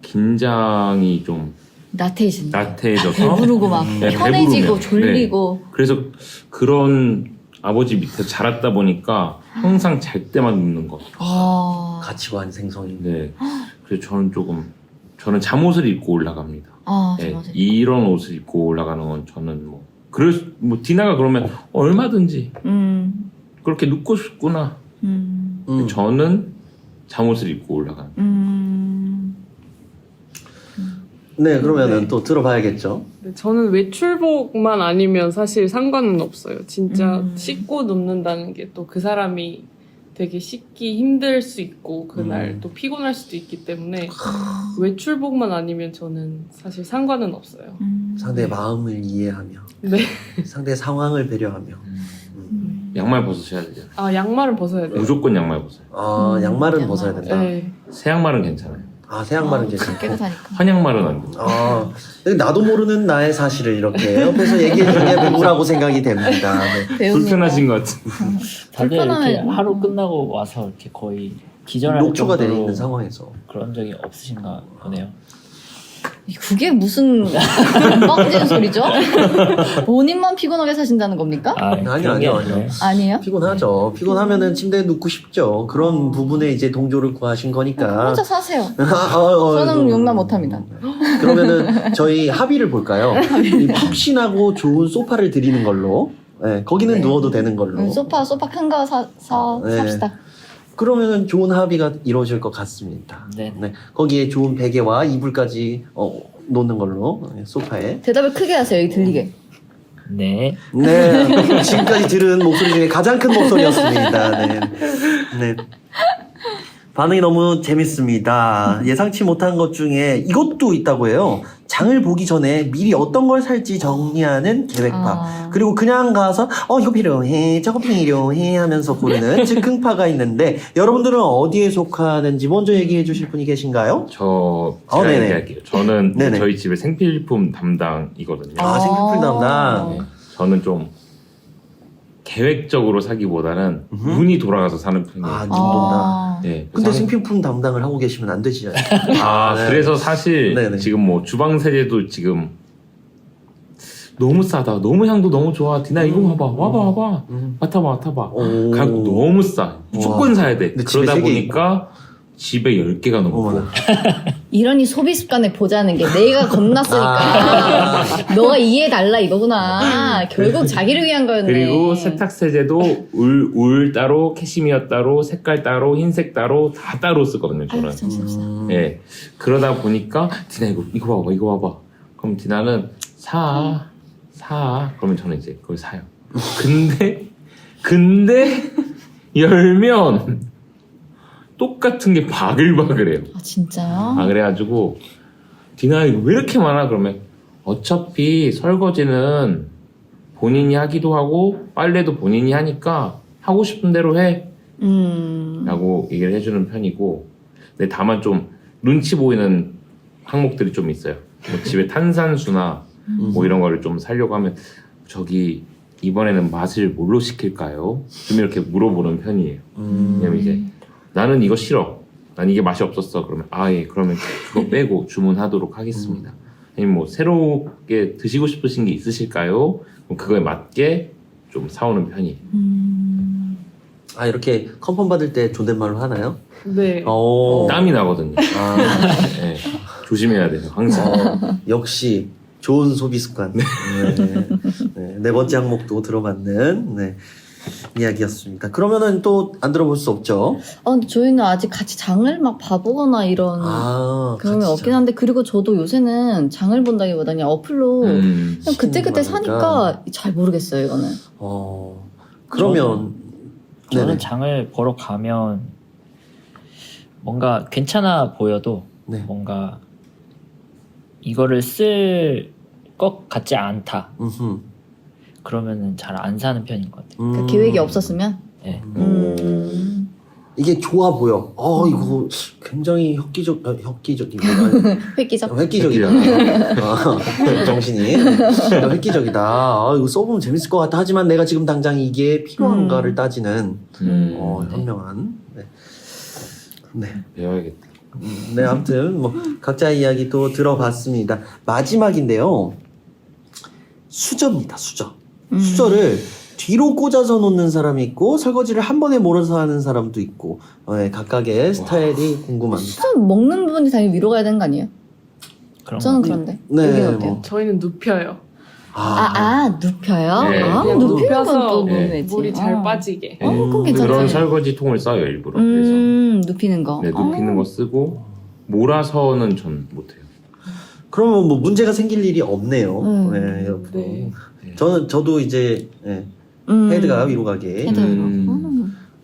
긴장이 좀 나태해져서 배부르고 막 네, 편해지고 배부르면. 졸리고. 네. 그래서 그런 아버지 밑에 자랐다 보니까 항상 잘 때만 눕는 거. 가치관 생성이. 네. 그래서 저는 잠옷을 입고 올라갑니다. 네, 이런 옷을 입고 올라가는 건 저는 디나가 그러면 얼마든지 그렇게 눕고 싶구나. 저는 잠옷을 입고 올라가는. 네, 그러면은 또 들어봐야겠죠. 네, 저는 외출복만 아니면 사실 상관은 없어요. 진짜 씻고 눕는다는 게 또 그 사람이 되게 씻기 힘들 수 있고 그날 또 피곤할 수도 있기 때문에 외출복만 아니면 저는 사실 상관은 없어요. 상대의 마음을 이해하며, 네. 상대의 상황을 배려하며. 양말 벗으셔야 돼요. 양말은 벗어야 돼요. 무조건 양말 벗어요. 양말은 벗어야 된다. 네. 새 양말은 괜찮아요. 새 양말은 괜찮고. 깨끗하니까. 한 양말은 안 돼요. 나도 모르는 나의 사실을 이렇게 옆에서 얘기해주는 게 배우라고 생각이 됩니다. 네. 불편하신 것 같은. 다들 이렇게 불편하면- 하루 끝나고 와서 이렇게 거의 기절할 녹초가 되어 정도로 있는 상황에서. 그런 적이 없으신가 보네요. 그게 무슨 뻥지는 소리죠? 본인만 피곤하게 사신다는 겁니까? 아니요. 아니에요? 피곤하죠. 피곤하면은 침대에 눕고 싶죠. 그런 부분에 이제 동조를 구하신 거니까. 혼자 사세요. 저는 용납 못합니다. 그러면은 저희 합의를 볼까요? 이 푹신하고 좋은 소파를 드리는 걸로. 네, 거기는 누워도 되는 걸로. 소파 큰 거 삽시다. 그러면은 좋은 합의가 이루어질 것 같습니다. 네. 거기에 좋은 베개와 이불까지 놓는 걸로 소파에. 대답을 크게 하세요. 여기 들리게. 네. 네, 지금까지 들은 목소리 중에 가장 큰 목소리였습니다. 네. 네. 반응이 너무 재밌습니다. 예상치 못한 것 중에 이것도 있다고 해요. 장을 보기 전에 미리 어떤 걸 살지 정리하는 계획파. 그리고 그냥 가서 이거 필요해, 저거 필요해 하면서 고르는 즉흥파가 있는데 여러분들은 어디에 속하는지 먼저 얘기해 주실 분이 계신가요? 제가 네네. 얘기할게요. 저는 네네. 저희 집에 생필품 담당이거든요. 생필품 담당. 네. 저는 좀 계획적으로 사기보다는 운이 돌아가서 사는 편이에요. 눈돈다. 네. 근데 생필품 담당을 하고 계시면 안 되지 않나요? 네. 그래서 사실 네네. 지금 뭐 주방 세제도 지금 너무 싸다. 너무 향도 너무 좋아. 디나 이거 와봐. 맡아봐. 오. 가격 너무 싸. 무조건 사야 돼. 근데 집에 그러다 세 개 보니까 집에 10개가 넘고. 어머나. 이러니 소비 습관을 보자는 게 내가 겁났으니까 너가 이해해달라 이거구나. 결국 자기를 위한 거였네. 그리고 세탁 세제도 울 따로, 캐시미어 따로, 색깔 따로, 흰색 따로 다 따로 쓰거든요. 저는. 아유, 정신없어. 예. 그러다 보니까 디나 이거 봐봐. 그럼 디나는 사. 그러면 저는 이제 그걸 사요. 근데 열면 똑같은 게 바글바글해요. 아 진짜요? 그래가지고 디나 이거 왜 이렇게 많아? 그러면 어차피 설거지는 본인이 하기도 하고 빨래도 본인이 하니까 하고 싶은 대로 해 라고 얘기를 해주는 편이고, 근데 다만 좀 눈치 보이는 항목들이 좀 있어요. 뭐 집에 탄산수나 뭐 이런 거를 좀 사려고 하면 저기 이번에는 맛을 뭘로 시킬까요? 좀 이렇게 물어보는 편이에요. 왜냐면 이제 나는 이거 싫어. 난 이게 맛이 없었어. 그러면 예, 그러면 그거 빼고 주문하도록 하겠습니다. 아니면 뭐 새롭게 드시고 싶으신 게 있으실까요? 그럼 그거에 맞게 좀 사오는 편이에요. 이렇게 컨펌 받을 때 존댓말로 하나요? 네. 땀이 나거든요. 네, 조심해야 돼요. 항상. 역시 좋은 소비 습관. 네. 네 번째 항목도 들어맞는 이야기였습니다. 그러면은 또 안 들어볼 수 없죠. 근데 저희는 아직 같이 장을 막 봐보거나 이런 그런 게 없긴 한데, 그리고 저도 요새는 장을 본다기보다 그냥 어플로 그냥 그때그때 사니까 잘 모르겠어요 이거는. 그러면 저는 네네. 장을 보러 가면 뭔가 괜찮아 보여도 네. 뭔가 이거를 쓸 것 같지 않다. 그러면은 잘 안 사는 편인 것 같아요. 그 계획이 없었으면. 네. 이게 좋아 보여. 이거 굉장히 획기적이다. 정신이 획기적이다. 이거 써보면 재밌을 것 같다. 하지만 내가 지금 당장 이게 필요한가를 따지는 현명한. 네. 배워야겠다. 네, 아무튼 뭐 각자의 이야기 또 들어봤습니다. 마지막인데요. 수저입니다. 수저를 뒤로 꽂아서 놓는 사람이 있고 설거지를 한 번에 몰아서 하는 사람도 있고, 각각의 스타일이 궁금합니다. 수저 먹는 부분이 당연히 위로 가야 되는 거 아니에요? 그런 저는 거. 그런데. 네, 여기는 어때요? 뭐. 저희는 눕혀요. 눕혀요? 네. 눕히는 그냥 건 눕혀서 또 네. 너무했지. 물이 잘 빠지게. 그건 괜찮아요. 그런 설거지 통을 써요 일부러. 그래서 눕히는 거. 눕히는 거 쓰고 몰아서는 전 못해요. 그러면 뭐 문제가 생길 일이 없네요. 네, 여러분. 네. 저도 이제 헤드가 위로 가게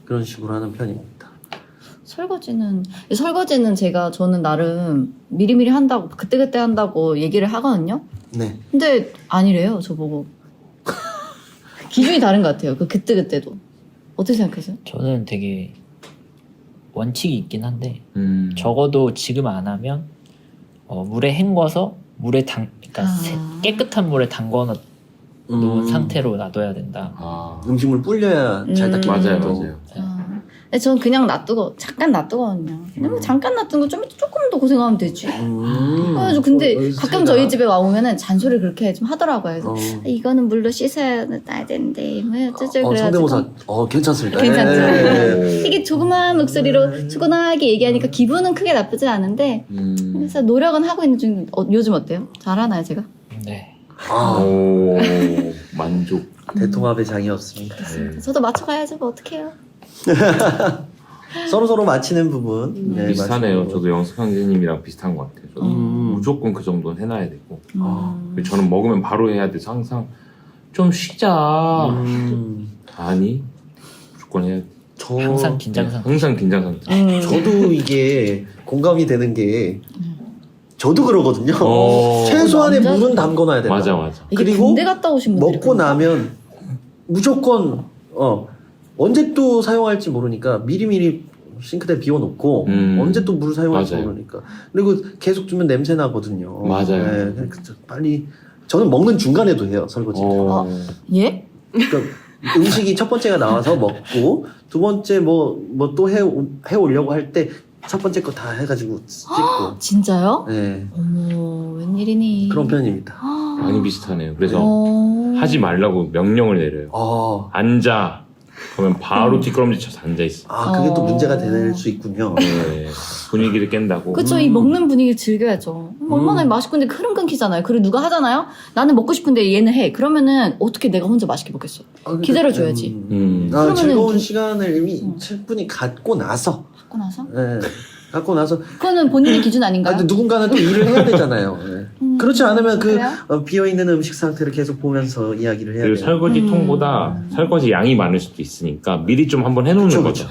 그런 식으로 하는 편입니다. 설거지는 저는 나름 미리미리 한다고, 그때그때 한다고 얘기를 하거든요. 네. 근데 아니래요, 저보고. 기준이 다른 것 같아요. 그때그때도. 어떻게 생각하세요? 저는 되게 원칙이 있긴 한데 적어도 적어도 지금 안 하면 물에 헹궈서 그러니까 깨끗한 물에 담궈 놓은 상태로 놔둬야 된다. 음식물 불려야 잘 닦여. 맞아요. 근데 저는 그냥 잠깐 놔두거든요. 그냥 뭐 잠깐 놔둔 거 조금 더 고생하면 되지. 그래가지고 근데 가끔 저희 집에 와보면은 잔소리를 그렇게 좀 하더라고요. 그래서 이거는 물로 씻어야 되는데 뭐 어쩌죠. 그래가지고 성대모사 괜찮습니다. 괜찮죠. 네. 이게 조그마한 목소리로 차분하게 얘기하니까 기분은 크게 나쁘진 않은데, 그래서 노력은 하고 있는 중. 요즘 어때요? 잘하나요 제가? 네. 오, 만족. 대통합의 장이었습니다. 네. 저도 맞춰가야죠. 뭐 어떡해요. 서로 맞히는 부분. 네, 비슷하네요. 맞히는 저도 영숙 형제님이랑 비슷한 것 같아요. 저도 무조건 그 정도는 해놔야 되고, 그리고 저는 먹으면 바로 해야 돼서 항상 좀 쉬자. 아니 무조건 해야 돼. 항상 긴장 상태. 항상 긴장 상태. 저도 이게 공감이 되는 게 저도 그러거든요. 어. 최소한의 완전- 물은 담궈놔야 된다. 맞아. 이게 그리고 군대 갔다 오신 분들이 먹고 그런가? 나면 무조건 언제 또 사용할지 모르니까 미리미리 싱크대 비워놓고 언제 또 물을 사용할지 맞아요. 모르니까 그리고 계속 두면 냄새 나거든요. 맞아요. 네, 그러니까 빨리 저는 먹는 중간에도 해요 설거지. 예? 그러니까 음식이 첫 번째가 나와서 먹고 두 번째 뭐 또 해 오려고 할 때 첫 번째 거 다 해가지고 찍고. 진짜요? 네, 어머 웬일이니? 그런 편입니다. 많이 비슷하네요. 그래서 어... 하지 말라고 명령을 내려요. 아, 앉아. 그러면 바로 뒷걸음질 쳐서 앉아있어. 그게 또 어. 문제가 될 수 있군요. 네, 분위기를 깬다고. 그쵸, 이 먹는 분위기를 즐겨야죠. 얼마나 맛있건데 흐름 끊기잖아요. 그리고 누가 하잖아요? 나는 먹고 싶은데 얘는 해. 그러면은 어떻게 내가 혼자 맛있게 먹겠어? 기다려줘야지. 그러면은 즐거운 좀- 시간을 이미 충분히 갖고 나서. 갖고 나서? 네, 갖고 나서. 그거는 본인의 기준 아닌가요? 근데 누군가는 또 일을 해야 되잖아요. 네. 그렇지 않으면 그 그래요? 비어있는 음식 상태를 계속 보면서 이야기를 해야 그리고 돼요. 설거지 통보다 설거지 양이 많을 수도 있으니까 미리 좀 한번 해놓는 그쵸, 거죠.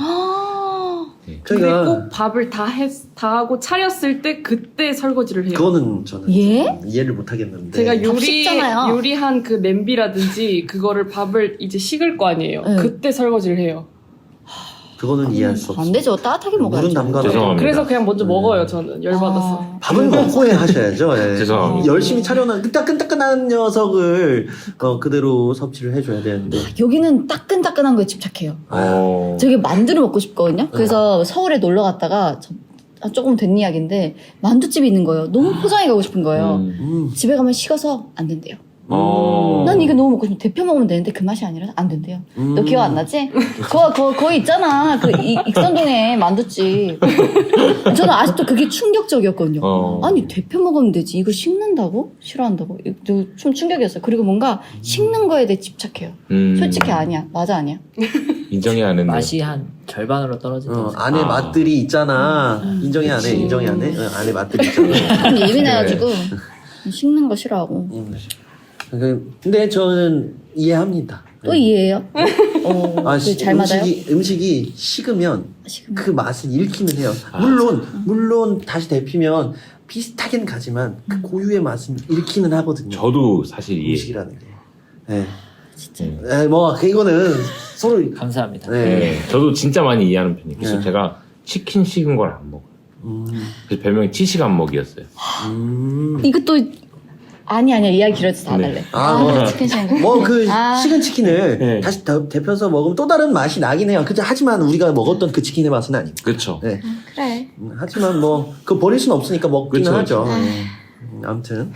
근데 저희가 꼭 밥을 다 하고 차렸을 때 그때 설거지를 해요. 그거는 저는 예? 좀 이해를 못 하겠는데. 제가 밥 식잖아요. 요리한 그 냄비라든지 그거를 밥을 이제 식을 거 아니에요. 네. 그때 설거지를 해요. 그거는 이해할 수 없어요. 안 되죠. 따뜻하게 먹어야죠. 물은 담가 죄송합니다. 그래서 그냥 먼저 먹어요. 저는 열받아서. 아, 밥은 먹고 하셔야죠. 예. 죄송합니다. 열심히 차려놓은 따끈따끈한 녀석을 그대로 섭취를 해줘야 되는데. 여기는 따끈따끈한 거에 집착해요. 저기 만두를 먹고 싶거든요. 그래서 서울에 놀러 갔다가 조금 된 이야기인데 만두집이 있는 거예요. 너무 포장해 가고 싶은 거예요. 집에 가면 식어서 안 된대요. 난 이게 너무 먹고 싶어. 데펴 먹으면 되는데 그 맛이 아니라 안 된대요. 너 기억 안 나지? 거기 있잖아. 그 익선동에 만두집. 저는 아직도 그게 충격적이었거든요. 아니 데펴 먹으면 되지. 이거 식는다고? 싫어한다고? 이거 좀 충격이었어요. 그리고 뭔가 식는 거에 대해 집착해요. 솔직히 아니야. 맞아 아니야. 인정이 안 했네. 맛이 한 절반으로 떨어진다. 안에 맛들이 있잖아. 인정이 안 해. 인정이 안 해. 안에 맛들이 있잖아. 좀 예민해가지고 식는 거 싫어하고. 근데 저는 이해합니다. 또 이해해요? 잘 맞아요? 음식이 식으면 식으면. 그 맛을 잃기는 해요. 물론 다시 데피면 비슷하긴 가지만 그 고유의 맛은 잃기는 하거든요. 저도 사실 이해. 음식이라는 게. 네. 진짜. 뭐 이거는 서로. 감사합니다. 네. 네, 저도 진짜 많이 이해하는 편이에요. 그래서 네. 제가 치킨 식은 걸 안 먹어요. 그래서 별명이 치식 안 먹이었어요. 이것도 아니야 이야기 길어져서 다 네. 달래. 치킨 식은 거. 식은 치킨을 네. 다시 데펴서 먹으면 또 다른 맛이 나긴 해요. 하지만 우리가 먹었던 그 치킨의 맛은 아니고. 그렇죠. 음. 네. 그래. 하지만 그거 버릴 수는 없으니까 먹기는 그쵸, 하죠. 아무튼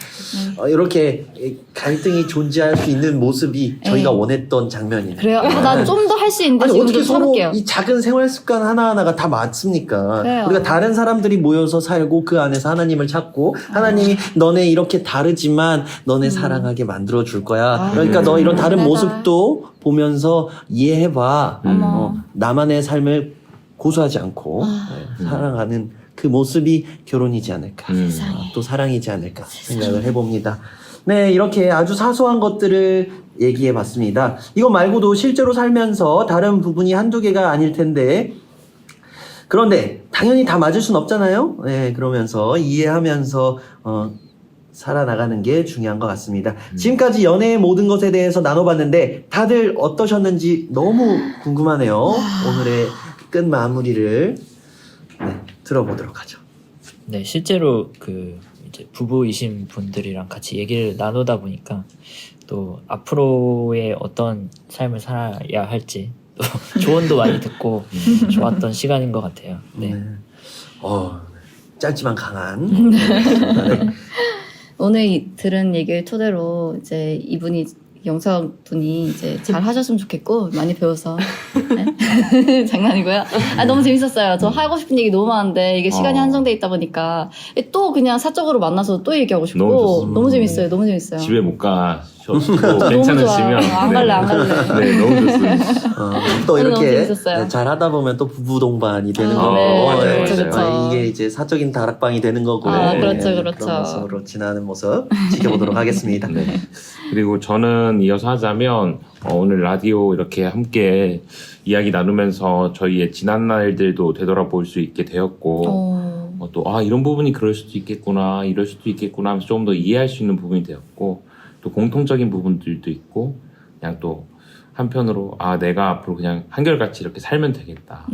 이렇게 갈등이 존재할 수 있는 모습이 저희가 원했던 장면이에요. 그래요. 난 좀 더 할 수 있는데 아니 지금 어떻게 좀 서로 참을게요. 이 작은 생활 습관 하나하나가 다 맞습니까? 그래요. 우리가 다른 사람들이 모여서 살고 그 안에서 하나님을 찾고 하나님이 너네 이렇게 다르지만 너네 사랑하게 만들어 줄 거야. 그러니까 너 이런 다른 내가. 모습도 보면서 이해해봐. 어머. 나만의 삶을 고수하지 않고 살아가는 그 모습이 결혼이지 않을까. 또 사랑이지 않을까 생각을 해봅니다. 네, 이렇게 아주 사소한 것들을 얘기해 봤습니다. 이거 말고도 실제로 살면서 다른 부분이 한두 개가 아닐 텐데, 그런데 당연히 다 맞을 순 없잖아요. 네, 그러면서 이해하면서 살아나가는 게 중요한 것 같습니다. 지금까지 연애의 모든 것에 대해서 나눠봤는데 다들 어떠셨는지 너무 궁금하네요. 오늘의 끝 마무리를 들어보도록 하죠. 네, 실제로 이제 부부이신 분들이랑 같이 얘기를 나누다 보니까 또 앞으로의 어떤 삶을 살아야 할지 또 조언도 많이 듣고 좋았던 시간인 것 같아요. 네. 짧지만 강한. 네. 오늘 들은 얘기를 토대로 이제 이분이 영석 분이 이제 잘 하셨으면 좋겠고 많이 배워서 네. 장난이고요. 너무 재밌었어요. 저 하고 싶은 얘기 너무 많은데 이게 시간이 한정돼 있다 보니까 또 그냥 사적으로 만나서 또 얘기하고 싶고 너무 좋습니다. 너무 재밌어요. 너무 재밌어요. 집에 못 가. 가셔도 괜찮으시면 좋아요. 안 갈래, 안 갈래. 네, 너무 좋습니다. 또 오늘 너무 이렇게 재밌었어요. 잘 하다 보면 또 부부 동반이 되는 아, 거고 네, 맞아요, 그렇죠, 맞아요. 그렇죠. 이게 이제 사적인 다락방이 되는 거고 아, 네, 그렇죠, 그렇죠. 그런 모습으로 지나는 모습 지켜보도록 하겠습니다. 네. 그리고 저는 이어서 하자면 오늘 라디오 이렇게 함께 이야기 나누면서 저희의 지난 날들도 되돌아볼 수 있게 되었고 또 이런 부분이 그럴 수도 있겠구나 이럴 수도 있겠구나 하면서 조금 더 이해할 수 있는 부분이 되었고 또 공통적인 부분들도 있고 그냥 또 한편으로 내가 앞으로 그냥 한결같이 이렇게 살면 되겠다.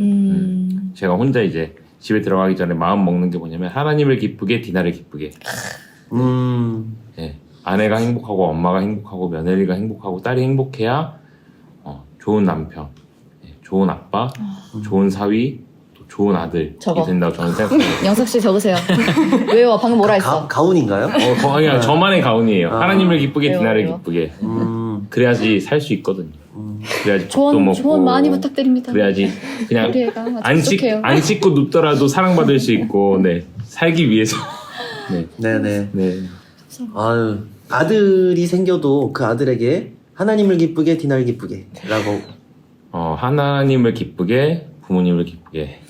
제가 혼자 이제 집에 들어가기 전에 마음 먹는 게 뭐냐면 하나님을 기쁘게 디나를 기쁘게. 네. 아내가 행복하고 엄마가 행복하고 며느리가 행복하고 딸이 행복해야 좋은 남편, 좋은 아빠, 좋은 사위, 또 좋은 아들이 적어. 된다고 저는 생각합니다. 영석 씨 적으세요. 왜요? 방금 뭐라 했어? 가훈인가요? 그냥 저만의 가훈이에요. 하나님을 기쁘게 왜요, 디나를 왜요? 기쁘게. 그래야지 살 수 있거든요. 그래야지 밥도 조언, 먹고. 조언 많이 부탁드립니다. 그래야지 그냥 우리 애가 아주 부족해요. 안 씻고 눕더라도 사랑받을 수 있고, 살기 위해서. 네네. 네. 아유, 아들이 생겨도 그 아들에게 하나님을 기쁘게 디나를 기쁘게 라고 하나님을 기쁘게, 부모님을 기쁘게.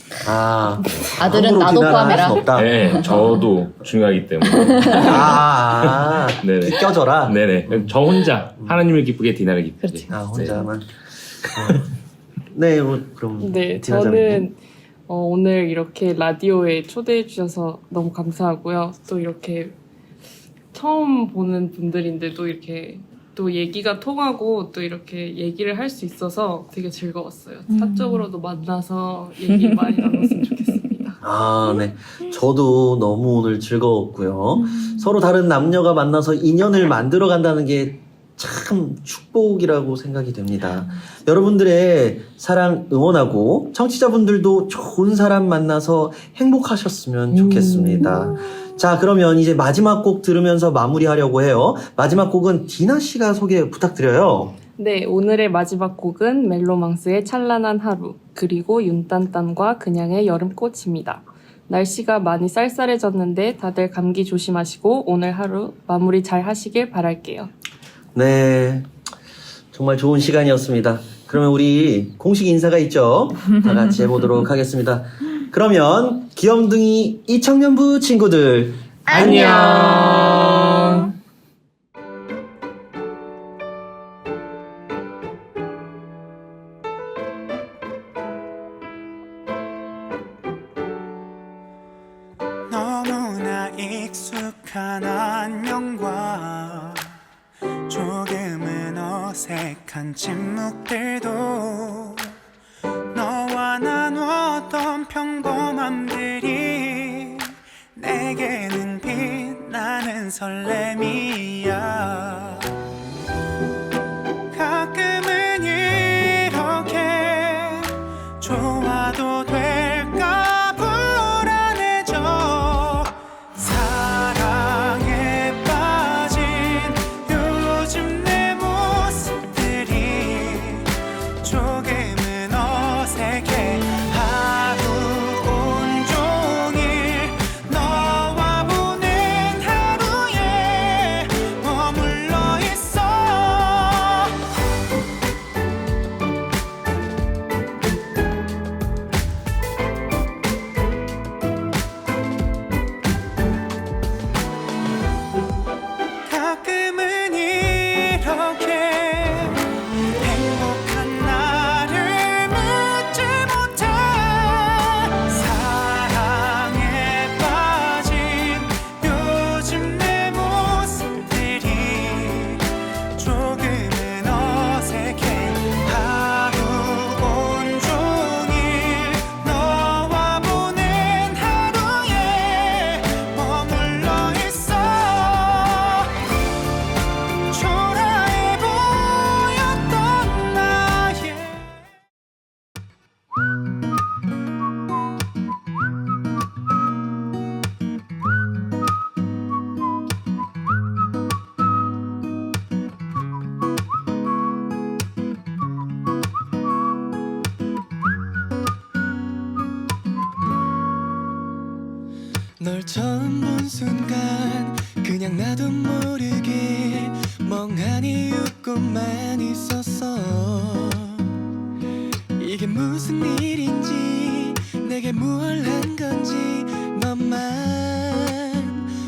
아들은 함부로 나도 디나라 할 포함해라. 순 없다. 네, 저도 중요하기 때문에. 네네. 껴져라. 네네. 저 혼자 하나님을 기쁘게, 디나를 기쁘게. 그렇지. 혼자만. 네, 그럼. 네, 디나 저는 자매님. 오늘 이렇게 라디오에 초대해 주셔서 너무 감사하고요. 또 이렇게 처음 보는 분들인데도 이렇게 또 얘기가 통하고 또 이렇게 얘기를 할 수 있어서 되게 즐거웠어요. 사적으로도 만나서 얘기 많이 나눴으면 좋겠습니다. 네. 저도 너무 오늘 즐거웠고요. 서로 다른 남녀가 만나서 인연을 만들어 간다는 게 참 축복이라고 생각이 됩니다. 여러분들의 사랑 응원하고 청취자분들도 좋은 사람 만나서 행복하셨으면 좋겠습니다. 자, 그러면 이제 마지막 곡 들으면서 마무리하려고 해요. 마지막 곡은 디나 씨가 소개 부탁드려요. 네, 오늘의 마지막 곡은 멜로망스의 찬란한 하루, 그리고 윤딴딴과 그냥의 여름꽃입니다. 날씨가 많이 쌀쌀해졌는데 다들 감기 조심하시고 오늘 하루 마무리 잘 하시길 바랄게요. 네. 정말 좋은 시간이었습니다. 그러면 우리 공식 인사가 있죠? 다 같이 해보도록 하겠습니다. 그러면 귀염둥이 이청년부 친구들 안녕. 너무나 익숙한 안녕과 조금은 어색한 침묵들도 너와 나눴던 평범함들이 내게는 빛나는 설렘이야. 가끔은 이렇게 좋아도 될까 불안해져. 사랑에 빠진 요즘 내 모습들이 조금은 어색해. 하루 온종일 너와 보낸 하루에 머물러 무슨 일인지 내게 뭘 한 건지 너만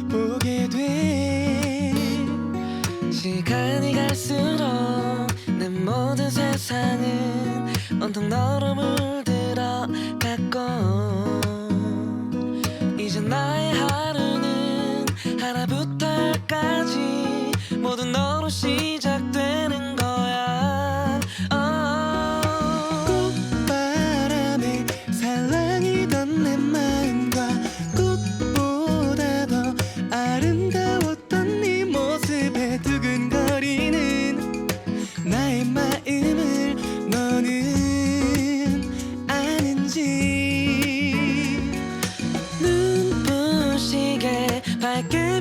보게 돼 시간이 갈수록 내 모든 세상은 온통 너로 물들어 갔고 이제 나의 하루는 하나부터 열까지 모두 너로 시작되는 거야 꽃바람에 살랑이던 내 마음과 꽃보다 더 아름다웠던 네 모습에 두근거리는 나의 마음을 너는 아는지 눈부시게 밝게